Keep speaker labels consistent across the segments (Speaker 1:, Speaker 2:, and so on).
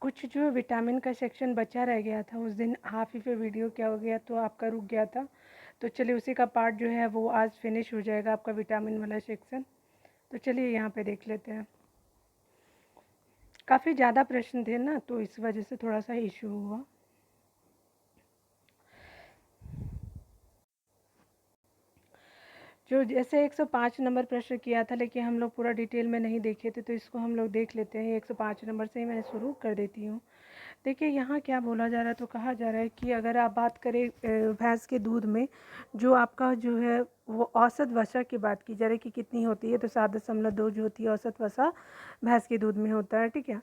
Speaker 1: कुछ जो विटामिन का सेक्शन बचा रह गया था उस दिन, हाफ ही पे वीडियो क्या हो गया तो आपका रुक गया था। तो चलिए उसी का पार्ट जो है वो आज फिनिश हो जाएगा, आपका विटामिन वाला सेक्शन। तो चलिए यहाँ पे देख लेते हैं। काफ़ी ज़्यादा प्रश्न थे ना, तो इस वजह से थोड़ा सा इशू हुआ। जो जैसे 105 नंबर प्रश्न किया था, लेकिन हम लोग पूरा डिटेल में नहीं देखे थे, तो इसको हम लोग देख लेते हैं। 105 नंबर से ही मैं शुरू कर देती हूँ। देखिए यहाँ क्या बोला जा रहा है, तो कहा जा रहा है कि अगर आप बात करें भैंस के दूध में जो आपका जो है वो औसत वसा की बात की जा रही है कि कितनी होती है, तो 7.2 जो होती है औसत वसा भैंस के दूध में होता है। ठीक है,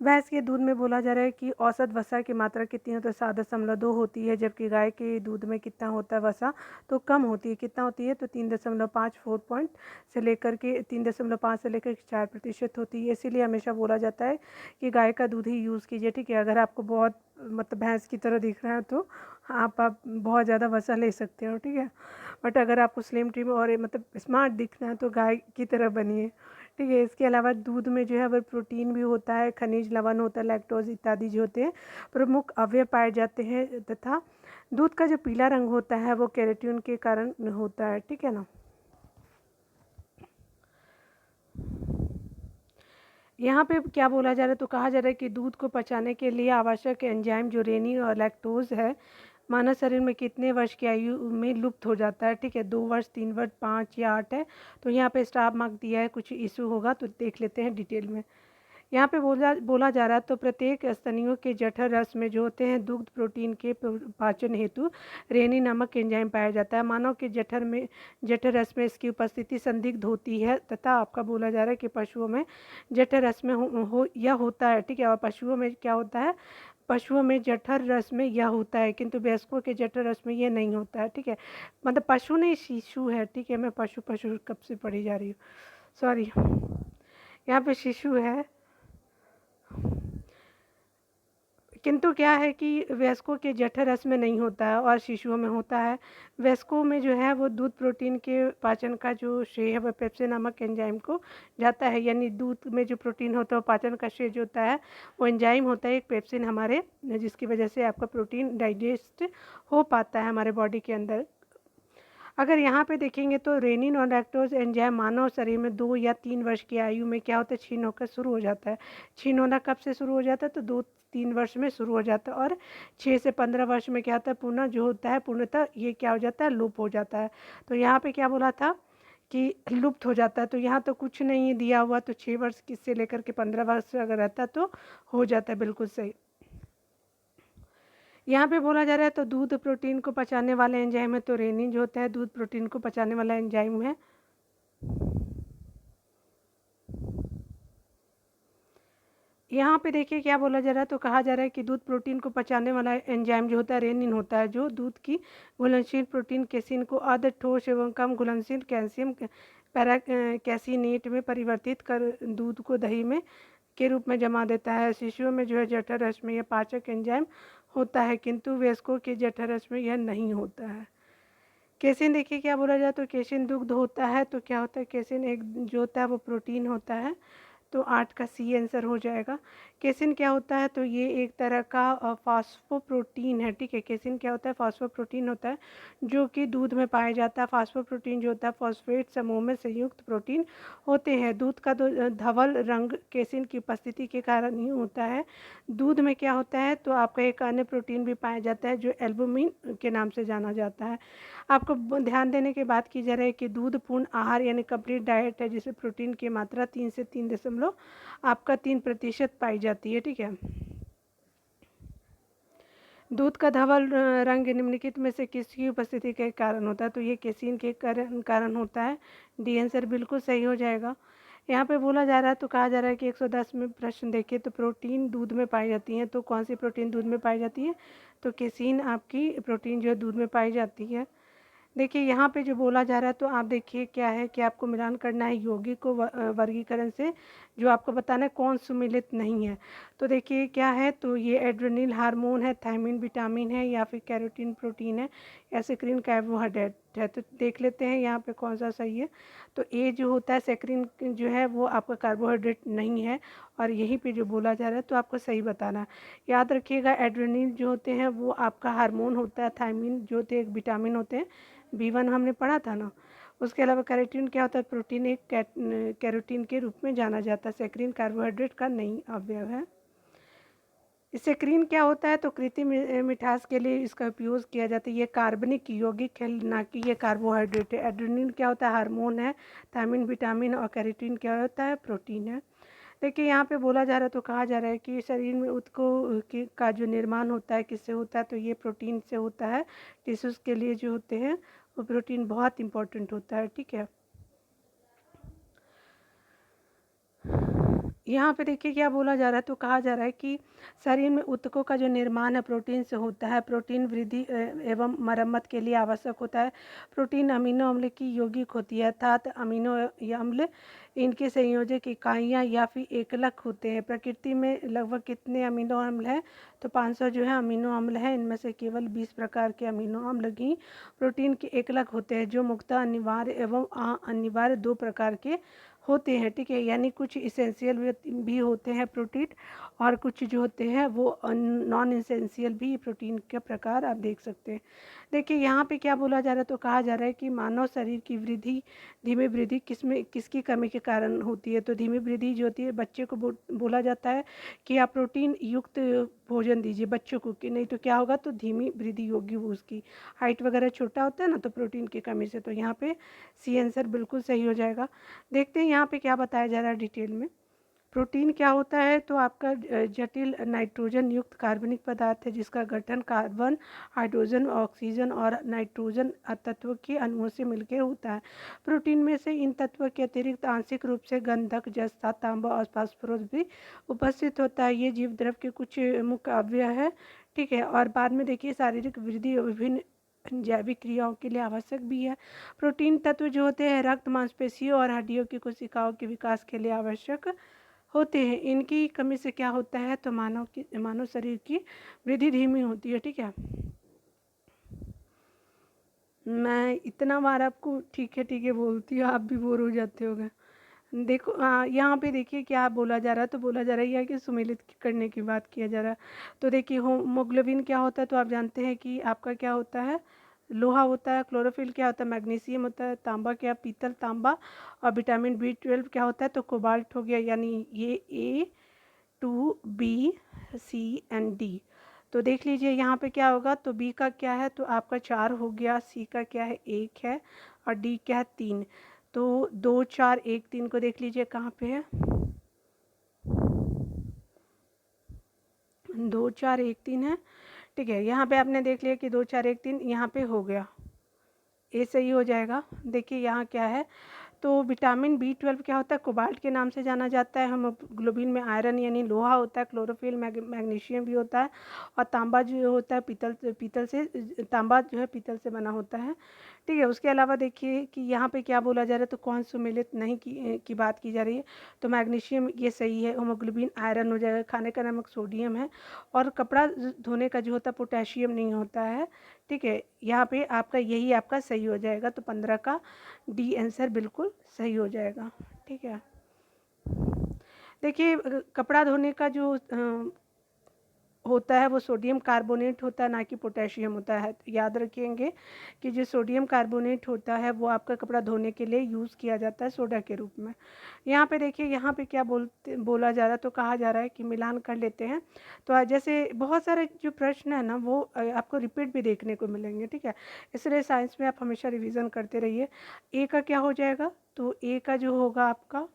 Speaker 1: भैंस के दूध में बोला जा रहा है कि औसत वसा की मात्रा कितनी होती है, 7.2 होती है, जबकि गाय के दूध में कितना होता है वसा, तो कम होती है। कितना होती है, तो 3.5 4 पॉइंट से लेकर के 3.5 से लेकर 4% होती है। इसीलिए हमेशा बोला जाता है कि गाय का दूध ही यूज़ कीजिए। ठीक है, अगर आपको बहुत मतलब भैंस की तरह दिख रहा है तो आप बहुत ज़्यादा वसा ले सकते हो। ठीक है, बट अगर आपको स्लिम ट्रिम और मतलब स्मार्ट दिखना है तो गाय की तरह बनिए। ठीक है, इसके अलावा दूध में जो है वह प्रोटीन भी होता है, खनिज लवण होता है, लैक्टोज इत्यादि जो होते हैं प्रमुख अवयव पाए जाते हैं, तथा दूध का जो पीला रंग होता है वो केराटिन के कारण होता है। ठीक है ना। यहाँ पे क्या बोला जा रहा है, तो कहा जा रहा है कि दूध को पचाने के लिए आवश्यक एंजाइम जो रेनिन और लैक्टोज है मानव शरीर में कितने वर्ष की आयु में लुप्त हो जाता है। ठीक है, 2 वर्ष, 3 वर्ष, 5 या 8 है। तो यहाँ पे स्टार मार्क दिया है, कुछ इशू होगा तो देख लेते हैं डिटेल में। यहाँ पे बोला जा रहा है, तो प्रत्येक स्तनियों के जठर रस में जो होते हैं दुग्ध प्रोटीन के पाचन हेतु रेनिन नामक एंजाइम पाया जाता है। मानव के जठर रस में इसकी उपस्थिति संदिग्ध होती है, तथा आपका बोला जा रहा है कि पशुओं में जठर रस में हो यह होता है। ठीक है, और पशुओं में क्या होता है, पशुओं में जठर रस में यह होता है, किंतु वयस्कों के जठर रस में यह नहीं होता है। ठीक है, मतलब पशु नहीं शिशु है। ठीक है, मैं पशु पशु कब से पढ़ी जा रही हूँ, सॉरी। यहाँ पे शिशु है, किंतु क्या है कि वयस्कों के जठर रस में नहीं होता है और शिशुओं में होता है। वयस्कों में जो है वो दूध प्रोटीन के पाचन का जो श्रेय है वह पेप्सिन नामक एंजाइम को जाता है। यानी दूध में जो प्रोटीन होता है वो पाचन का श्रेय जो होता है वो एंजाइम होता है एक पेप्सिन हमारे, जिसकी वजह से आपका प्रोटीन डाइजेस्ट हो पाता है हमारे बॉडी के अंदर। अगर यहाँ पे देखेंगे तो रेनिन और लैक्टोज एंजाइम मानव शरीर में 2 या 3 वर्ष की आयु में क्या होता है, क्षीण होकर शुरू हो जाता है। क्षीण होना कब से शुरू हो जाता है, तो 2-3 वर्ष में शुरू हो जाता है, और 6 से 15 वर्ष में क्या होता है, पुनः जो होता है पूर्णतः ये क्या हो जाता है, लुप्त हो जाता है। तो यहाँ पे क्या बोला था कि लुप्त हो जाता है, तो यहाँ तो कुछ नहीं दिया हुआ, तो 6 वर्ष से लेकर के 15 वर्ष अगर रहता तो हो जाता है, बिल्कुल सही। यहाँ पे बोला जा रहा है, तो दूध प्रोटीन को पचाने वाला एंजाइम है, तो रेनिन जो होता है दूध प्रोटीन को पचाने वाला एंजाइम है। यहाँ पे देखिए क्या बोला जा रहा है, तो कहा जा रहा है कि दूध प्रोटीन को पचाने वाला एंजाइम जो होता है रेनिन होता है, जो दूध की घुलनशील प्रोटीन केसिन को अर्ध ठोस एवं कम घुलनशील कैल्शियम पैरा कैसिनेट में परिवर्तित कर दूध को दही में के रूप में जमा देता है। शिशुओं में जो है जठर रस में यह पाचक एंजाइम होता है, किंतु वयस्कों के जठर रस में यह नहीं होता है। केसिन देखिए क्या बोला जाए, तो केसिन दुग्ध होता है, तो क्या होता है, केसिन एक जो होता है वो प्रोटीन होता है, तो 8 का सी आंसर हो जाएगा। केसिन क्या होता है, तो ये एक तरह का फास्फोप्रोटीन है। ठीक है, केसिन क्या होता है, फास्फोप्रोटीन होता है जो कि दूध में पाया जाता है। फास्फोप्रोटीन जो होता है फॉस्फेट समूह में संयुक्त प्रोटीन होते हैं। दूध का धवल रंग केसिन की उपस्थिति के कारण ही होता है। दूध में क्या होता है, तो आपका एक अन्य प्रोटीन भी पाया जाता है जो एल्बुमिन के नाम से जाना जाता है। आपको ध्यान देने की बात की जा रही है कि दूध पूर्ण आहार यानी कंप्लीट डाइट है, जिसमें प्रोटीन की मात्रा 3 से 3% पाई जाती है। ठीक है, दूध का धवल रंग निम्नलिखित में से किसकी उपस्थिति के कारण होता है, तो ये केसिन के कारण होता है। डी आंसर बिल्कुल सही हो जाएगा। यहाँ पे बोला जा रहा है, तो कहा जा रहा है कि 110 में प्रश्न देखिए, तो प्रोटीन दूध में पाई जाती है, तो कौन सी प्रोटीन दूध में पाई जाती है, तो केसिन आपकी प्रोटीन जो है दूध में पाई जाती है। देखिए यहाँ पे जो बोला जा रहा है, तो आप देखिए क्या है कि आपको मिलान करना है यौगिक को वर्गीकरण से जो आपको बताना है कौन सुमेलित नहीं है। तो देखिए क्या है, तो ये एड्रेनल हार्मोन है, थायमिन विटामिन है, या फिर कैरोटीन प्रोटीन है, या सेक्रिन कार्बोहाइड्रेट है। तो देख लेते हैं यहाँ पे कौन सा सही है। तो ए जो होता है सेक्रिन जो है वो आपका कार्बोहाइड्रेट नहीं है, और यहीं पे जो बोला जा रहा है तो आपको सही बताना है। याद रखिएगा एड्रेनल जो होते हैं वो आपका हार्मोन होता है, थायमिन जो होते हैं एक विटामिन होते हैं, B1 हमने पढ़ा था ना। उसके अलावा कैरोटीन क्या होता है, प्रोटीन एक कैरोटीन के रूप में जाना जाता है। सेक्रिन कार्बोहाइड्रेट का नहीं अवयव है। सेक्रिन क्या होता है, तो कृत्रिम मिठास के लिए इसका उपयोग किया जाता है। ये कार्बनिक यौगिक है, ना कि ये कार्बोहाइड्रेट है। एड्रेनल क्या होता है, हार्मोन है, थायमिन विटामिन, और कैरोटीन क्या होता है, प्रोटीन है। देखिए यहाँ पे बोला जा रहा है, तो कहा जा रहा है कि शरीर में ऊतकों का जो निर्माण होता है किससे होता है, तो ये प्रोटीन से होता है। टिश्यूज़ के लिए जो होते हैं वो प्रोटीन बहुत इंपॉर्टेंट होता है, ठीक है। यहाँ पे देखिए क्या बोला जा रहा है, तो कहा जा रहा है कि शरीर में ऊतकों का जो निर्माण है प्रोटीन से होता है। प्रोटीन वृद्धि एवं मरम्मत के लिए आवश्यक होता है। प्रोटीन अमीनो अम्ल की यौगिक होती है, अर्थात अमीनो अम्ल इनके संयोजक इकाइयाँ या फिर एकलक होते हैं। प्रकृति में लगभग कितने अमीनो अम्ल हैं, तो 500 जो है अमीनो अम्ल हैं। इनमें से केवल 20 प्रकार के अमीनो अम्ल ही प्रोटीन के एकलक होते हैं, जो मुख्यतः अनिवार्य एवं अनिवार्य 2 प्रकार के होते हैं, ठीक है। यानी कुछ इसेंशियल भी होते हैं प्रोटीन, और कुछ जो होते हैं वो नॉन इसेंशियल भी प्रोटीन के प्रकार आप देख सकते हैं। देखिए यहाँ पे क्या बोला जा रहा है, तो कहा जा रहा है कि मानव शरीर की वृद्धि, धीमी वृद्धि किसकी कमी के कारण होती है। तो धीमी वृद्धि जो होती है, बच्चे को बोला जाता है कि आप प्रोटीन युक्त भोजन दीजिए बच्चों को, कि नहीं तो क्या होगा, तो धीमी वृद्धि होगी, वो उसकी हाइट वगैरह छोटा होता है ना, तो प्रोटीन की कमी से। तो यहाँ पे सी आंसर बिल्कुल सही हो जाएगा। देखते हैं यहाँ पे क्या बताया जा रहा है डिटेल में। प्रोटीन क्या होता है, तो आपका जटिल नाइट्रोजन युक्त कार्बनिक पदार्थ है, जिसका गठन कार्बन, हाइड्रोजन, ऑक्सीजन और नाइट्रोजन तत्व के अणुओं से मिलकर होता है। प्रोटीन में से इन तत्वों के अतिरिक्त आंशिक रूप से गंधक, जस्ता, तांबा और फास्फोरस भी उपस्थित होता है। ये जीव द्रव के कुछ मुख्य अवयव है, ठीक है। और बाद में देखिए शारीरिक वृद्धि और विभिन्न जैविक क्रियाओं के लिए आवश्यक भी है। प्रोटीन तत्व जो होते हैं रक्त, मांसपेशियों और हड्डियों की कोशिकाओं के विकास के लिए आवश्यक होते हैं। इनकी कमी से क्या होता है, तो मानव शरीर की वृद्धि धीमी होती है, ठीक है। मैं इतना बार आपको ठीक है बोलती हूँ, आप भी बोर हो जाते होगे। देखो यहाँ पे देखिए क्या बोला जा रहा है, तो बोला जा रहा है कि सुमेलित करने की बात किया जा रहा है। तो देखिए होमोग्लोबिन क्या होता है, तो आप जानते हैं कि आपका क्या होता है, लोहा होता है। क्लोरोफिल क्या होता है, मैग्नीशियम होता है। तांबा क्या, पीतल, तांबा। और विटामिन B12 क्या होता है, तो कोबाल्ट हो गया। यानी ये A2B C and D। तो देख लीजिए यहाँ पे क्या होगा, तो बी का क्या है, तो आपका 4 हो गया, सी का क्या है 1 है, और डी क्या है 3। तो 2 4 1 3 को देख लीजिए कहाँ पे है, 2 4 1 3 है, ठीक है। यहाँ पे आपने देख लिया कि 2 4 1 3 यहाँ पे हो गया, ए सही हो जाएगा। देखिए यहाँ क्या है, तो विटामिन B12 क्या होता है, कोबाल्ट के नाम से जाना जाता है। हीमोग्लोबिन में आयरन यानी लोहा होता है। क्लोरोफिल मैग्नीशियम भी होता है। और तांबा जो होता है पीतल से, तांबा जो है पीतल से बना होता है, ठीक है। उसके अलावा देखिए कि यहाँ पे क्या बोला जा रहा है, तो कौन सुमेलित नहीं की बात की जा रही है, तो मैग्नीशियम ये सही है। हीमोग्लोबिन आयरन हो जाएगा। खाने का नमक सोडियम है। और कपड़ा धोने का जो होता है पोटेशियम नहीं होता है, ठीक है। यहाँ पे आपका यही आपका सही हो जाएगा। तो 15 का डी आंसर बिल्कुल सही हो जाएगा, ठीक है। देखिए कपड़ा धोने का जो होता है वो सोडियम कार्बोनेट होता है, ना कि पोटेशियम होता है। तो याद रखेंगे कि जो सोडियम कार्बोनेट होता है वो आपका कपड़ा धोने के लिए यूज़ किया जाता है सोडा के रूप में। यहाँ पे देखिए यहाँ पे क्या बोला जा रहा है, तो कहा जा रहा है कि मिलान कर लेते हैं। तो जैसे बहुत सारे जो प्रश्न है ना वो आपको रिपीट भी देखने को मिलेंगे, ठीक है। इसलिए साइंस में आप हमेशा रिविज़न करते रहिए। ए का क्या हो जाएगा, तो ए का जो होगा आपका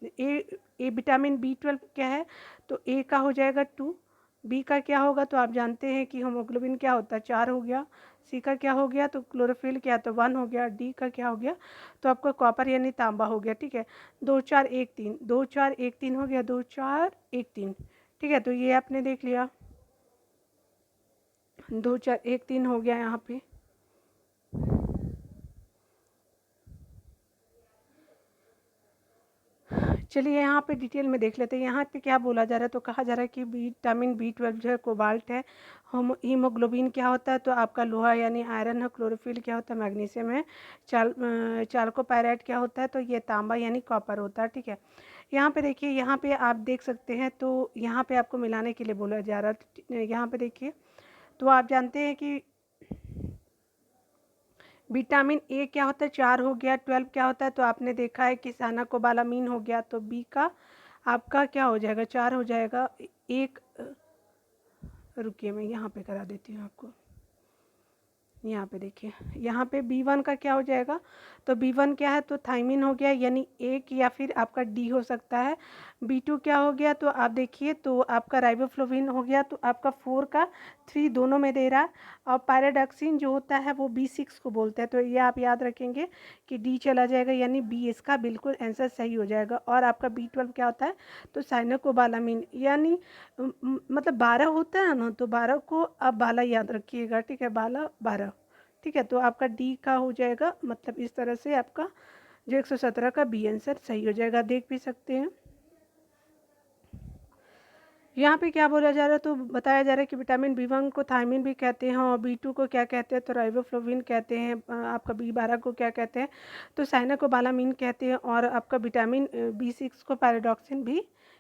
Speaker 1: ए विटामिन B12 क्या है, तो ए का हो जाएगा 2। बी का क्या होगा, तो आप जानते हैं कि हीमोग्लोबिन क्या होता है 4 हो गया। सी का क्या हो गया, तो क्लोरोफिल क्या, तो 1 हो गया। डी का क्या हो गया, तो आपका कॉपर यानी तांबा हो गया, ठीक है। 2 4 1 3, 2 4 1 3 हो गया, 2 4 1 3, ठीक है। तो ये आपने देख लिया, 2 4 1 3 हो गया यहाँ पे। चलिए यहाँ पे डिटेल में देख लेते हैं। यहाँ पे क्या बोला जा रहा है, तो कहा जा रहा है कि विटामिन B12 जो है कोबाल्ट है, हीमोग्लोबिन क्या होता है, तो आपका लोहा यानी आयरन है, क्लोरोफिल क्या होता है, मैग्नीशियम है, चाल्कोपाइराइट क्या होता है, तो ये तांबा यानी कॉपर होता है। ठीक है, यहाँ पे देखिए, यहाँ पे आप देख सकते हैं, तो यहाँ पे आपको मिलाने के लिए बोला जा रहा है। यहाँ पे देखिए, तो आप जानते हैं कि विटामिन ए क्या होता है, 4 हो गया, 12 क्या होता है, तो आपने देखा है कि साइनाकोबालामीन हो गया, तो बी का आपका क्या हो जाएगा, 4 हो जाएगा। एक रुकिए मैं यहाँ पे करा देती हूँ आपको। यहाँ पे देखिए, यहाँ पे B1 का क्या हो जाएगा, तो B1 क्या है, तो थाइमिन हो गया, यानी एक या फिर आपका D हो सकता है। B2 क्या हो गया, तो आप देखिए, तो आपका राइबोफ्लोविन हो गया, तो आपका 4 का 3 दोनों में दे रहा है। और पायराडॉक्सिन जो होता है वो B6 को बोलते हैं, तो ये आप याद रखेंगे कि D चला जाएगा, यानी B इसका बिल्कुल आंसर सही हो जाएगा। और आपका B12 क्या होता है, तो साइनाकोबालामीन, यानी मतलब 12 होता है ना, तो 12 को आप 12 याद रखिएगा। ठीक है, 12 ठीक है, तो आपका डी का हो जाएगा, मतलब इस तरह से आपका जो 117 का बी आंसर सही हो जाएगा। देख भी सकते हैं यहाँ पे क्या बोला जा रहा है, तो बताया जा रहा है कि विटामिन B1 को थायमिन भी कहते हैं, और B2 को क्या कहते हैं, तो राइबोफ्लोविन कहते हैं। आपका B12 को क्या कहते हैं, तो साइनाकोबालामीन कहते हैं। और आपका विटामिन B6 को पैराडॉक्सिन भी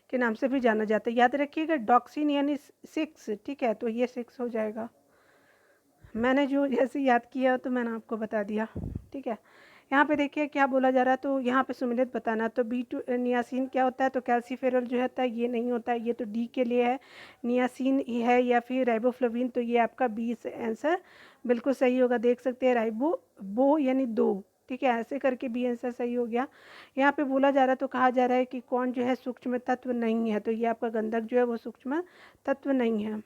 Speaker 1: के नाम से भी जाना जाता है। याद रखिएगा, डॉक्सिन यानी 6। ठीक है, तो ये 6 हो जाएगा। मैंने जो जैसे याद किया तो मैंने आपको बता दिया। ठीक है, यहाँ पे देखिए क्या बोला जा रहा है, तो यहाँ पे सुमिलित बताना। तो B2 नियासिन क्या होता है, तो कैल्सीफेरॉल जो होता है ये नहीं होता है, ये तो डी के लिए है। नियासिन है या फिर राइबोफ्लोविन, तो ये आपका बी से आंसर बिल्कुल सही होगा। देख सकते हैं, राइबो यानी 2। ठीक है, ऐसे करके बी आंसर सही हो गया। यहाँ पे बोला जा रहा है, तो कहा जा रहा है कि कौन जो है सूक्ष्म तत्व नहीं है, तो ये आपका गंधक जो है वो सूक्ष्म तत्व नहीं है।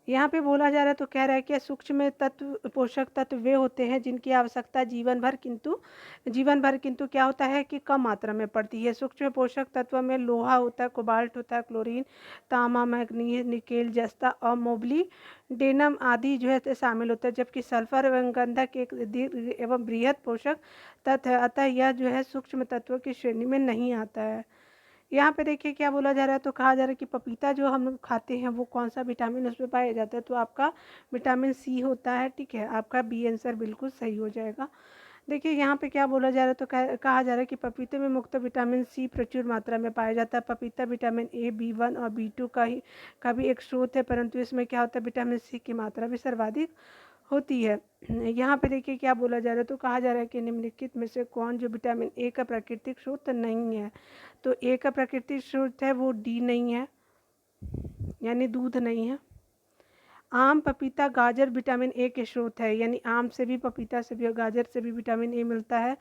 Speaker 1: यहाँ पे बोला जा रहा है, तो कह रहा है कि सूक्ष्म तत्व पोषक तत्व वे होते हैं जिनकी आवश्यकता जीवन भर किंतु क्या होता है कि कम मात्रा में पड़ती है। सूक्ष्म पोषक तत्व में लोहा होता है, कोबाल्ट होता है, क्लोरीन, तांबा, मैग्नीज, निकेल, जस्ता और मोब्लिडेनम आदि जो है शामिल होता है। जबकि सल्फर एवं गंधक एक दीर्घ एवं बृहद पोषक तत्व है, अतः यह जो है सूक्ष्म तत्वों की श्रेणी में नहीं आता है। यहाँ पे देखिए क्या बोला जा रहा है, तो कहा जा रहा है कि पपीता जो हम लोग खाते हैं वो कौन सा विटामिन उसमें पाया जाता है, तो आपका विटामिन सी होता है। ठीक है, आपका बी आंसर बिल्कुल सही हो जाएगा। देखिए यहाँ पे क्या बोला जा रहा है, तो कहा जा रहा है कि पपीते में मुख्यतः विटामिन सी प्रचुर मात्रा में पाया जाता है। पपीता विटामिन ए, B1 और B2 का भी एक स्रोत है, परंतु इसमें क्या होता है, विटामिन सी की मात्रा भी सर्वाधिक होती है। यहाँ पे देखिए क्या बोला जा रहा है, तो कहा जा रहा है कि निम्नलिखित में से कौन जो विटामिन ए का प्राकृतिक स्रोत नहीं है, तो ए का प्राकृतिक स्रोत है वो डी नहीं है, यानी दूध नहीं है। आम, पपीता, गाजर विटामिन ए के स्रोत है, यानी आम से भी, पपीता से भी और गाजर से भी विटामिन ए मिलता है।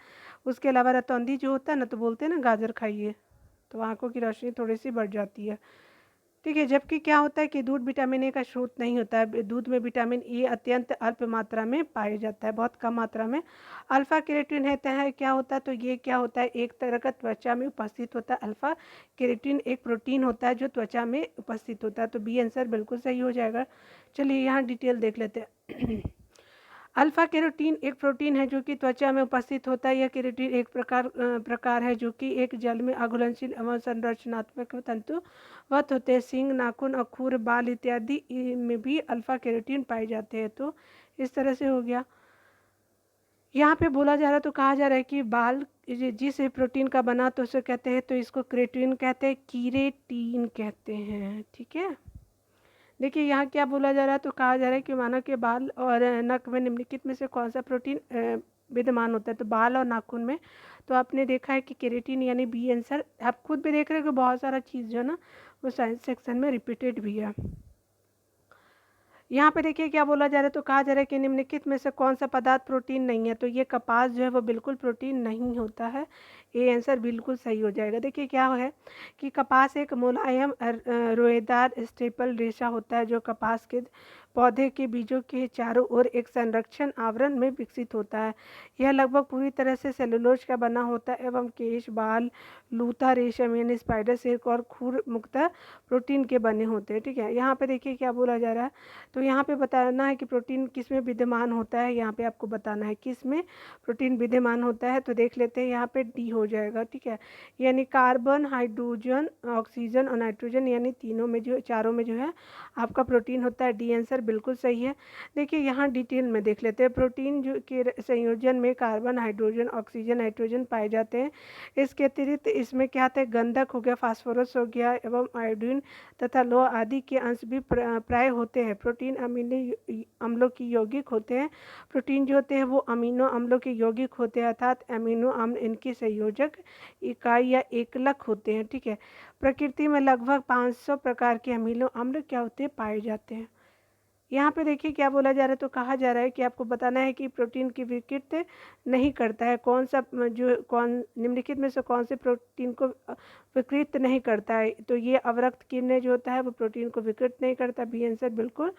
Speaker 1: उसके अलावा रतौंधी जो होता है ना, तो बोलते हैं ना गाजर खाइए तो आंखों की रोशनी थोड़ी सी बढ़ जाती है। ठीक है, जबकि क्या होता है कि दूध विटामिन ए का स्रोत नहीं होता है। दूध में विटामिन ए अत्यंत अल्प मात्रा में पाया जाता है, बहुत कम मात्रा में। अल्फा केराटिन है क्या होता है, तो ये क्या होता है, एक तरह का त्वचा में उपस्थित होता है। अल्फा केराटिन एक प्रोटीन होता है जो त्वचा में उपस्थित होता है, तो बी आंसर बिल्कुल सही हो जाएगा। चलिए यहाँ डिटेल देख लेते हैं। अल्फा केरोटीन एक प्रोटीन है जो कि त्वचा में उपस्थित होता है। यह केरोटीन एक प्रकार है जो कि एक जल में अघुलनशील एवं संरचनात्मक तंतुवत होते हैं। सींग, नाखून और खुर, बाल इत्यादि में भी अल्फा केरोटीन पाए जाते हैं। तो इस तरह से हो गया। यहाँ पे बोला जा रहा है, तो कहा जा रहा है कि बाल जिस प्रोटीन का बना तो उसे कहते हैं, तो इसको केराटिन कहते हैं, कीरेटीन कहते हैं। ठीक है, देखिए यहाँ क्या बोला जा रहा है, तो कहा जा रहा है कि मानव के बाल और नख में निम्नलिखित में से कौन सा प्रोटीन विद्यमान होता है, तो बाल और नाखून में। तो आपने देखा है कि केराटिन यानी बी आंसर। आप खुद भी देख रहे हो कि बहुत सारा चीज़ जो है ना वो साइंस सेक्शन में रिपीटेड भी है। यहाँ पे देखिए क्या बोला जा रहा है, तो कहा जा रहा है कि निम्नलिखित में से कौन सा पदार्थ प्रोटीन नहीं है, तो ये कपास जो है वो बिल्कुल प्रोटीन नहीं होता है। ये आंसर बिल्कुल सही हो जाएगा। देखिए क्या है कि कपास एक मुलायम रोएदार स्टेपल रेशा होता है जो कपास के पौधे के बीजों के चारों ओर एक संरक्षण आवरण में विकसित होता है। यह लगभग पूरी तरह से सेलुलोज का बना होता है एवं केश, बाल, लूथा, रेशम यानी स्पाइडर सिल्क और खुर मुक्त प्रोटीन के बने होते हैं। ठीक है, यहाँ पे देखिए क्या बोला जा रहा है। तो यहाँ पे बताना है कि प्रोटीन किस में विद्यमान होता है। यहाँ पे आपको बताना है किस में प्रोटीन विद्यमान होता है। तो देख लेते हैं, यहाँ पे डी हो जाएगा। ठीक है, यानी कार्बन, हाइड्रोजन, ऑक्सीजन और नाइट्रोजन यानी तीनों में जो चारों में जो है आपका प्रोटीन होता है। डी आंसर बिल्कुल सही है। देखिए यहाँ डिटेल में देख लेते हैं। प्रोटीन जो के संयोजन में कार्बन, हाइड्रोजन, ऑक्सीजन, नाइट्रोजन पाए जाते हैं। इसके अतिरिक्त इसमें क्या आता है, गंधक हो गया, फास्फोरस हो गया एवं आयोडीन तथा लोह आदि के अंश भी प्राय होते हैं। प्रोटीन अमीनो अम्लों की यौगिक होते हैं। प्रोटीन जो होते हैं वो अमीनो अम्लों के यौगिक होते हैं, अर्थात अमीनो अम्ल इनकी संयोजक इकाई या एकलक होते हैं। ठीक है, प्रकृति में लगभग 500 प्रकार के अमीनो अम्ल क्या होते हैं, पाए जाते हैं। यहाँ पे देखिए क्या बोला जा रहा है। तो कहा जा रहा है कि आपको बताना है कि प्रोटीन की विकृत नहीं करता है। कौन सा कौन निम्नलिखित में से कौन से प्रोटीन को विकृत नहीं करता है। तो ये अवरक्त किरणें जो होता है वो प्रोटीन को विकृत नहीं करता। बी आंसर बिल्कुल